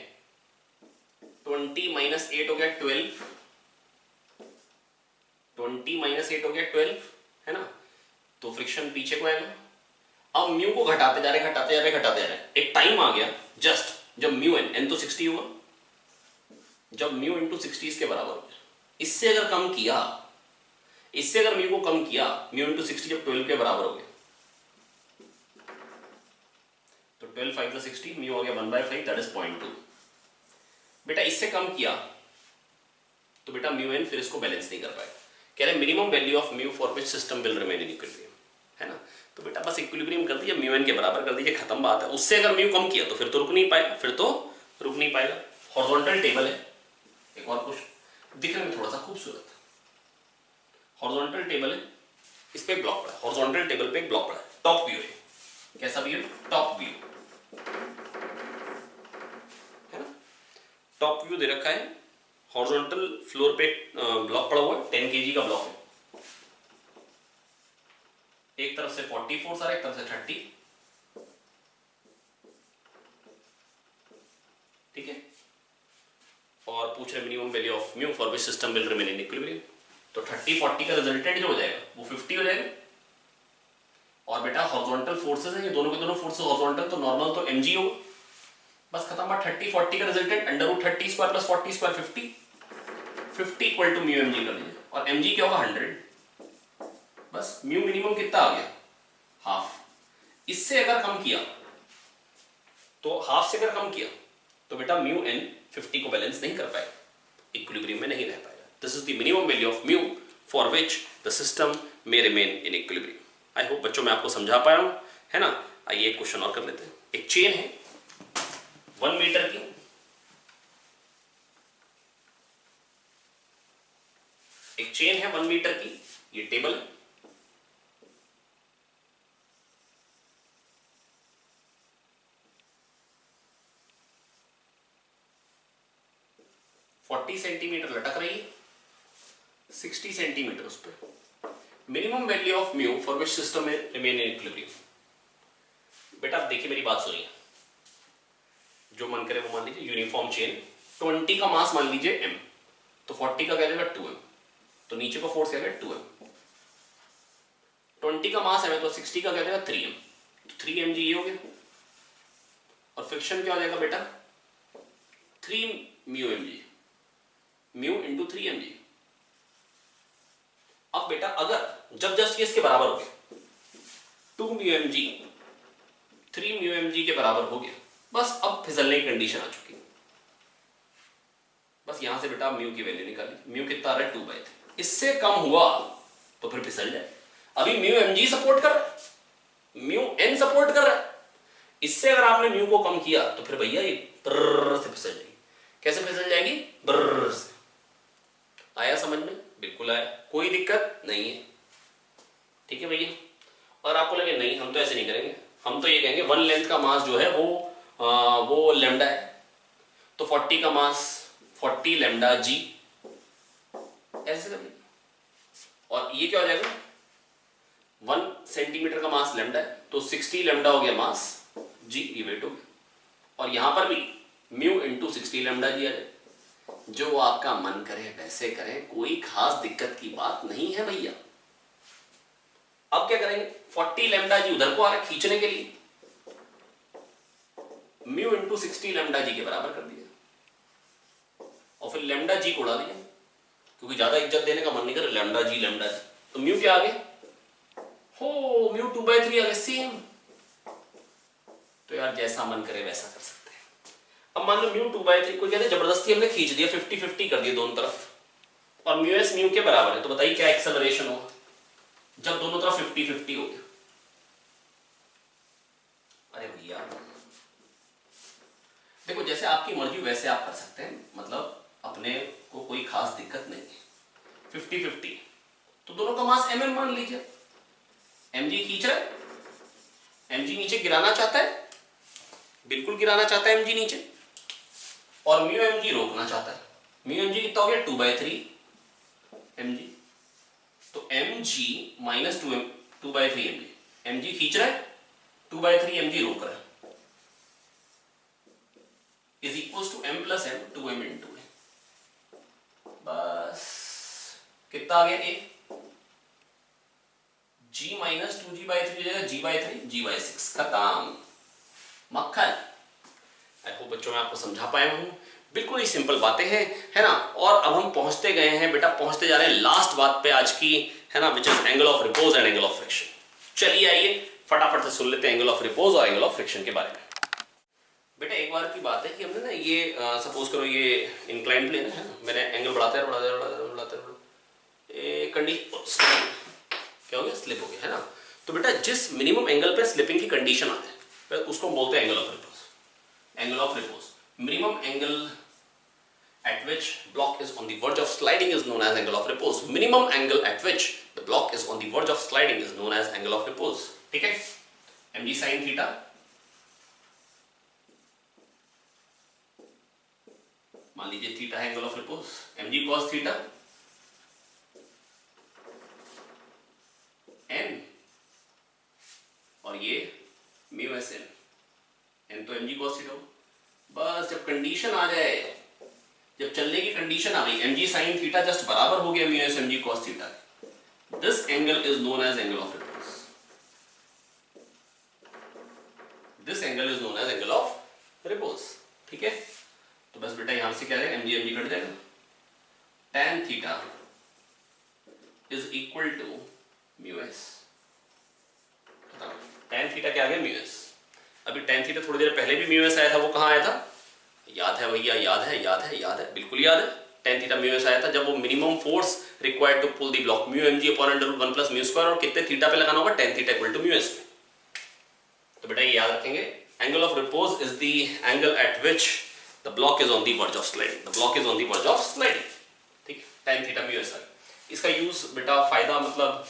Speaker 1: 20 माइनस 8 हो गया 12, 20 माइनस 8 हो गया 12, है ना। तो फ्रिक्शन पीछे को आएगा। अब म्यू को घटाते जा रहे, एक टाइम आ गया जस्ट जब म्यू एन तो 60 हुआ, जब म्यू इंटू 60 इसके बराबर हो गया। इससे अगर कम किया, इससे अगर म्यू को कम किया, म्यू इंटू 60 जब 12 के बराबर हो गया, तो 12 5 60, म्यू हो गया 1/5, दैट इज 0.2। बेटा इससे कम किया तो बेटा म्यू एन फिर इसको बैलेंस नहीं कर पाएगा। कह रहे minimum value of mu for which system will remain in equilibrium, है ना। तो बेटा बस इक्विलिब्रियम कर दीजिए, म्यू एन के बराबर कर दीजिए, खत्म बात है। उससे अगर म्यू कम किया तो फिर तो रुक नहीं पाएगा, हॉरिजॉन्टल टेबल है। एक और क्वेश्चन दिखने में थोड़ा सा खूबसूरत, हॉरिजॉन्टल टेबल है, इस पे ब्लॉक पड़ा है, हॉरिजॉन्टल टेबल पे एक ब्लॉक पड़ा है, टॉप व्यू है, कैसा व्यू, टॉप व्यू, है ना। टॉप व्यू दे रखा है, हॉरिजॉन्टल फ्लोर पे ब्लॉक पड़ा हुआ है, 10 kg का ब्लॉक है, एक तरफ से 40 फोर्स आ रहा है, एक तरफ से 30, ठीक है। और पूछ रहे minimum value of mu for which system will remain in equilibrium. तो 30-40 का रिजल्टेंट जो हो जाएगा वो 50 हो जाएगा। और बेटा हॉरिजॉन्टल फोर्सेस हैं, ये दोनों के दोनों फोर्सेस हॉरिजॉन्टल, तो नॉर्मल तो mg होगा, बस खत्म बात। 30-40 का resultant √30 square plus 40 square 50 equal to mu mg कर लीजिए, और mg क्या होगा 100, बस। म्यू मिनिमम कितना आ गया, हाफ। इससे अगर कम किया तो हाफ से अगर कम किया तो बेटा म्यू एन 50 को बैलेंस नहीं कर पाएगा, इक्विलिब्रियम में नहीं रह पाएगा। This is the minimum value of mu for which the system may remain in equilibrium. I hope बच्चों मैं आपको समझा पाया हूं, है ना। आइए एक क्वेश्चन और कर लेते हैं। एक चेन है 1 मीटर की, एक चेन है 1 मीटर की, ये टेबल है। $40 सेंटीमीटर लटक रही है, 60 सेंटीमीटर उस पर। Minimum value of mu for which system में रिमेन इन इक्विलिब्रियम। बेटा आप देखिए मेरी बात सुनिए, जो मन करे वो मान लीजिए। यूनिफॉर्म चेन 20 का मास मान लीजिए m, तो 40 का क्या जाएगा 2m, तो नीचे का फोर्स क्या है 2m। 20 का मास है तो 60 का क्या जाएगा 3m, तो 3mg ये हो गया। और फ्रिक्शन क्या हो जाएगा बेटा 3 μmg, म्यू इंटू 3mg। अब बेटा अगर जब जस्ट ये इसके बराबर हो गया 2 μmg 3 μmg के बराबर हो गया, बस अब फिसलने की कंडीशन आ चुकी है। बस यहां से बेटा म्यू की वैल्यू निकाली, म्यू कितना आ रहा है 2/3। इससे कम हुआ तो फिर फिसल जाए। अभी म्यू mg सपोर्ट कर रहा है, म्यू n सपोर्ट कर रहा है। इससे अगर आपने म्यू को कम किया तो फिर भैया ये ब्रर से फिसल जाएगी। कैसे फिसल जाएगी? ब्रर से। आया समझ में? बिल्कुल आया, कोई दिक्कत नहीं है। ठीक है भैया। और आपको लगे नहीं हम तो ऐसे नहीं करेंगे, हम तो ये कहेंगे 1 लेंथ का मास जो है वो लैम्डा है, तो 40 का मास 40 लैम्डा जी, ऐसे करिए। और ये क्या हो जाएगा 1 सेंटीमीटर का मास लैम्डा है, तो 60 लैम्डा हो गया मास जी, ये वेट हो गया। और यहां पर भी म्यू इंटू 60 लैम्डा जी आ जाए। जो आपका मन करे वैसे करें, कोई खास दिक्कत की बात नहीं है भैया। अब क्या करेंगे 40 लैम्डा जी उधर को आ रहा है खींचने के लिए, म्यू इंटू 60 लैम्डा जी के बराबर कर दिया और फिर लैम्डा जी को उड़ा दिया, क्योंकि ज्यादा इज्जत देने का मन नहीं कर लैम्डा जी तो म्यू क्या आ गया हो म्यू 2/3 आ गया सेम। तो यार जैसा मन करे वैसा कर सकते हैं। अब मान लो म्यू 2/3 को कहते हैं जबरदस्ती हमने खींच दिया, 50-50 कर दिया दोनों तरफ, और म्यू एस म्यू के बराबर है, तो बताइए क्या एक्सेलरेशन होगा जब दोनों तरफ 50-50 हो गया? अरे भैया देखो जैसे आपकी मर्जी वैसे आप कर सकते हैं, मतलब अपने को कोई खास दिक्कत नहीं है। 50-50 तो दोनों का मास mm मान लीजिए, mg खींच रहा है, mg नीचे गिराना चाहता है, बिल्कुल गिराना चाहता है mg नीचे, और म्यू mg रोकना चाहता है। म्यू mg कितना हो गया 2/3 mg, तो mg माइनस 2/3 mg, mg खींच रहा है 2/3 mg रोक रहा है, is equal to m plus m 2m into a. बस कितना आ गया a, g माइनस 2g/3 हो जाएगा g/3 g/6, खत्म, मक्खन। आई होप बच्चों मैं आपको समझा पाया हूं, बिल्कुल ही सिंपल बातें हैं, है ना। और अब हम पहुंचते गए हैं बेटा, पहुंचते जा रहे हैं लास्ट बात पे आज की, है ना, which is angle of repose and angle of friction. चलिए आइए फटाफट से सुन लेते हैं एंगल ऑफ रिपोज और एंगल ऑफ फ्रिक्शन के बारे में। बेटा एक बार की बात है कि हमने ना ये सपोज करो ये इंक्लाइन प्लेन है ना, मैंने एंगल बढ़ाते कंडीशन क्या हो गया स्लिप हो गया, है ना। तो बेटा जिस मिनिमम एंगल पे स्लिपिंग की कंडीशन आती है उसको बोलते हैं angle of repose. Angle of repose, minimum angle at which block is on the verge of sliding is known as angle of repose. Minimum angle at which the block is on the verge of sliding is known as angle of repose. ठीक है, mg sin theta मान लीजिए theta है angle of repose, mg cos theta n, और ये mu S N, n तो mg cos theta. बस जब कंडीशन आ जाए, जब चलने की कंडीशन आ गई mg sin थीटा जस्ट बराबर हो गया mu S mg cos theta, this angle is known as angle of repose. This angle is known as angle of repose. ठीक है, तो बस बेटा यहां से क्या है mg mg कट जाएगा, tan theta is equal to mu S. tan theta क्या आ गया म्यू एस। अभी tan थीटा थोड़ी देर पहले भी म्यू एस आया था, वो कहां आया था याद है भैया, याद है बिल्कुल याद है। tan थीटा म्यू एस आया था जब वो minimum force required to pull the block mu M G upon under root 1 plus mu square, और कितने थीटा पे लगाना होगा, tan theta equal to mu S में। तो बेटा ये याद रखेंगे, angle of repose is the angle at which the block is on the verge of sliding, the block is on the verge of sliding, ठीक, tan थीटा म्यू एस। इसका use बेटा फायदा मतलब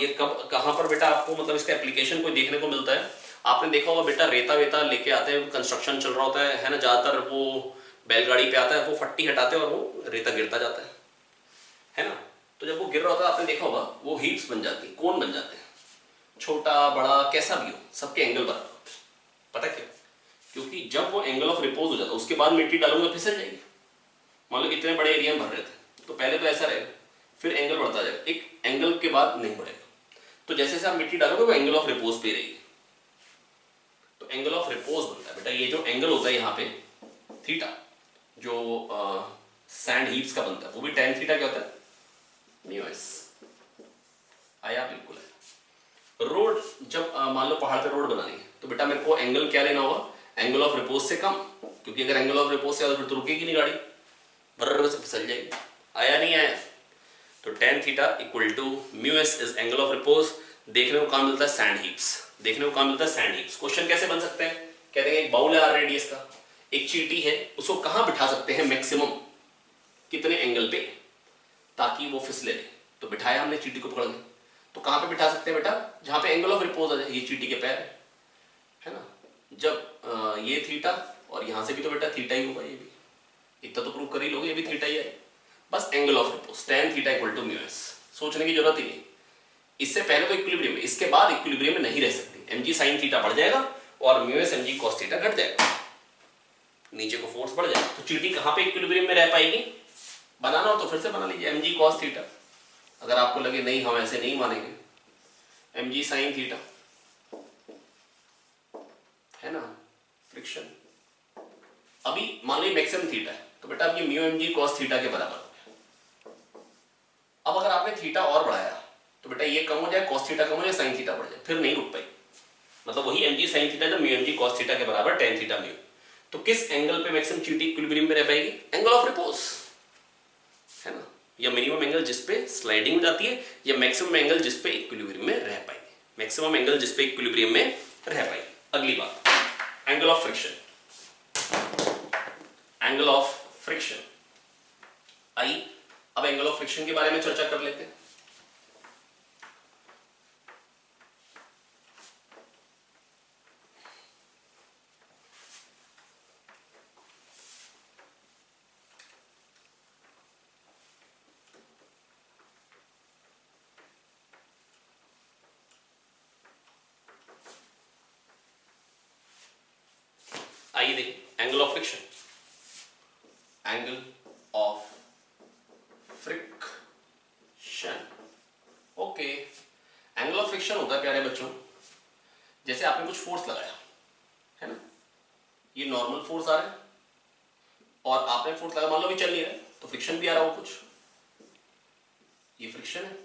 Speaker 1: ये कब कहां पर बेटा आपको मतलब इसका एप्लीकेशन कोई देखने को मिलता है, आपने देखा होगा बेटा रेता वेता लेके आते हैं, कंस्ट्रक्शन चल रहा होता है ना, ज्यादातर वो बैलगाड़ी पे आता है, वो फट्टी हटाते हैं और वो रेता गिरता जाता है ना। तो जब वो गिर रहा होता है आपने देखा होगा वो हीप्स बन जाती है, कोन बन जाते हैं, छोटा बड़ा कैसा भी हो, सबके एंगल बराबर होते हैं। पता क्यों? क्योंकि जब वो एंगल ऑफ रिपोज हो जाता है उसके बाद मिट्टी डालूंगा फिसल जाएगी। मान लो इतने बड़े एरिया में भर रहे थे तो पहले तो ऐसा रहेगा, फिर एंगल बढ़ता जाएगा, एक एंगल के बाद नहीं बढ़ेगा। तो जैसे जैसे आप मिट्टी डालोगे वो एंगल ऑफ रिपोज पे रहेगी, तो एंगल ऑफ रिपोज बनता है बेटा। ये जो एंगल होता है यहाँ पे थीटा, जो सैंड हीप्स का बनता है, वो भी tan थीटा क्या होता है, म्यू एस। आया? बिल्कुल है। रोड जब मान लो पहाड़ पे रोड बनानी है तो बेटा मेरे को एंगल क्या लेना होगा, एंगल ऑफ रिपोज से कम, क्योंकि अगर एंगल ऑफ रिपोज से ज्यादा फिर तो रुकेगी नहीं गाड़ी, बर्र से फिसल जाएगी। आया नहीं आया? तो tan theta equal to mu S is angle of repose. देखने को कहां मिलता है, सैंड हीप्स। देखने को कहां मिलता है, सैंड हीप्स। क्वेश्चन कैसे बन सकते हैं, कहते हैं एक बाउल है r रेडियस का, एक चींटी है, उसको कहां बिठा सकते हैं मैक्सिमम, कितने एंगल पे, ताकि वो फिसले नहीं। तो बिठाया हमने चींटी को पकड़ के, तो कहां पे बिठा सकते हैं बेटा, जहां पे एंगल ऑफ रिपोज आ जाए। ये चींटी के पैर है ना, जब ये थीटा और यहां से भी तो बेटा थीटा ही होगा, ये भी इतना तो प्रूव कर ही लोगे, ये भी थीटा ही है। बस angle of repose tan theta equal to mu S, सोचने की जरूरत ही नहीं। इससे पहले तो इक्विलिब्रियम में, इसके बाद इक्विलिब्रियम में नहीं रह सकती। mg sin थीटा बढ़ जाएगा और mu S mg cos theta घट जाएगा, नीचे को फोर्स बढ़ जाएगा। तो चींटी कहां पे इक्विलिब्रियम में रह पाएगी, बनाना हो तो फिर से बना लीजिए mg cos थीटा। अगर आपको लगे नहीं हम ऐसे नहीं मानेंगे, mg sin थीटा है ना, फ्रिक्शन। अभी मान लो मैक्सिमम थीटा है तो बेटा अब ये म्यू mg cos थीटा के बराबर हो गया। अब अगर आपने थीटा और बढ़ाया तो बेटा ये कम हो जाए, cos थीटा कम हो जाए, sin थीटा बढ़ जाए, फिर नहीं रुक पाई। मतलब वही mg sin थीटा जब म्यू mg cos थीटा के बराबर tan थीटा म्यू। तो किस एंगल पे मैक्सिमम चींटी इक्विलिब्रियम में रह पाएगी, एंगल ऑफ रिपोज है ना, या मिनिमम एंगल जिस पे स्लाइडिंग हो जाती है, या मैक्सिमम एंगल जिस पे इक्विलिब्रियम में रह पाएगी, मैक्सिमम एंगल जिस पे इक्विलिब्रियम में रह पाएगी। अगली बात, angle of friction. Angle of friction आई, अब एंगल ऑफ फ्रिक्शन के बारे में चर्चा कर लेते हैं। आइए देखिए angle of friction. Angle of friction, okay. Angle of friction होता है प्यारे बच्चों, जैसे आपने कुछ फोर्स लगाया है ना, ये नॉर्मल फोर्स आ रहा है और आपने फोर्स लगाया, मान लो भी चल नहीं रहा है तो फ्रिक्शन भी आ रहा हो कुछ, ये फ्रिक्शन है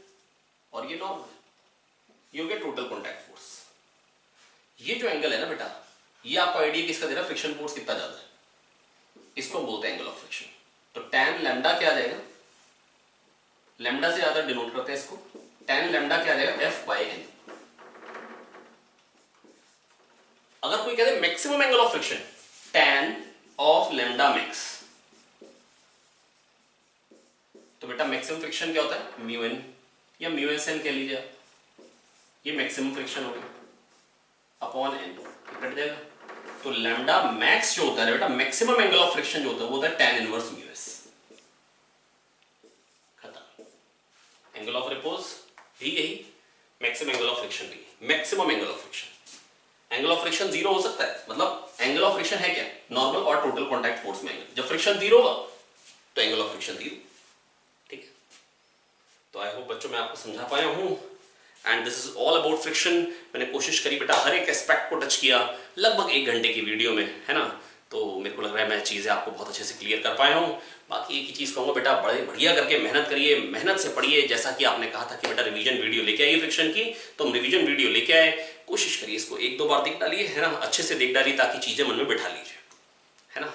Speaker 1: और ये नॉर्मल है, ये हो गया टोटल कॉन्टैक्ट फोर्स। ये जो एंगल है ना बेटा, ये आपको आइडिया किसका दे रहा है, फ्रिक्शन फोर्स कितना ज्यादा है, इसको बोलते हैं एंगल ऑफ फ्रिक्शन। तो tan लैम्डा क्या आ जाएगा, लैम्डा से ज्यादा डिनोट करते हैं इसको, tan लैम्डा क्या आ जाएगा, F/n। अगर कोई कहते हैं maximum angle of friction, tan of lambda max, तो बेटा मैक्सिमम फ्रिक्शन क्या होता है, म्यू एन या म्यू एस एन कह लीजिए आप, ये मैक्सिमम फ्रिक्शन हो गया अपॉन एन, कट जाएगा। तो लैम्डा मैक्स जो होता है बेटा, मैक्सिमम एंगल ऑफ फ्रिक्शन जो होता है वो होता है tan इनवर्स म्यू एस। खत्म। एंगल ऑफ रिपोज भी यही, मैक्सिमम एंगल ऑफ फ्रिक्शन भी, maximum angle of friction. Angle of friction zero हो सकता है, मतलब एंगल ऑफ फ्रिक्शन है क्या, नॉर्मल और टोटल कॉन्टैक्ट फोर्स में एंगल। जब फ्रिक्शन जीरो होगा तो एंगल ऑफ फ्रिक्शन जीरो, ठीक है। तो आई होप बच्चों मैं आपको समझा पाया हूं, and this is all about friction. मैंने कोशिश करी बेटा हर एक एस्पेक्ट को टच किया लगभग 1 घंटे की वीडियो में, है ना। तो मेरे को लग रहा है मैं चीज़ें आपको बहुत अच्छे से क्लियर कर पाया हूँ। बाकी एक ही चीज़ कहूँगा बेटा, बड़े बढ़िया करके मेहनत करिए, मेहनत से पढ़िए। जैसा कि आपने कहा था कि बेटा रिवीजन वीडियो लेके आइए फ्रिक्शन की, तो हम रिवीजन वीडियो लेके आए। कोशिश करिए इसको 1-2 बार देख डालिए, है ना, अच्छे से देख डालिए ताकि चीज़ें मन में बैठा लीजिए, है ना।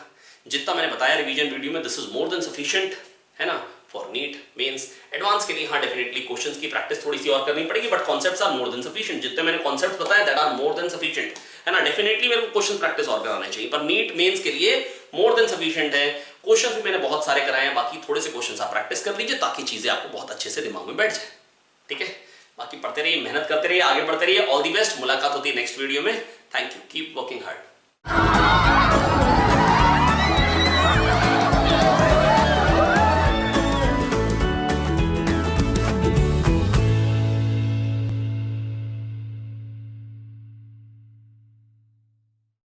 Speaker 1: जितना मैंने बताया रिवीजन वीडियो में, this is more than sufficient, है ना। For NEET mains. एडवांस के लिए हाँ डेफिनेटली क्वेश्चंस की प्रैक्टिस थोड़ी सी और करनी पड़ेगी, but concepts are more than sufficient. जितने मैंने कॉन्सेप्ट्स बताए that are more than sufficient, है ना। डेफिनेटली मेरे को क्वेश्चन प्रैक्टिस और कराना चाहिए, पर नीट मेंस के लिए मोर देन सफिशिएंट है। क्वेश्चंस भी मैंने बहुत सारे कराए हैं, बाकी थोड़े से क्वेश्चंस आप प्रैक्टिस कर लीजिए ताकि चीजें आपको बहुत अच्छे से दिमाग में बैठ जाए, ठीक है। बाकी पढ़ते रहिए, मेहनत करते रहिए, आगे बढ़ते रहिए। ऑल द बेस्ट, मुलाकात होती है नेक्स्ट वीडियो में। Thank you, keep working hard.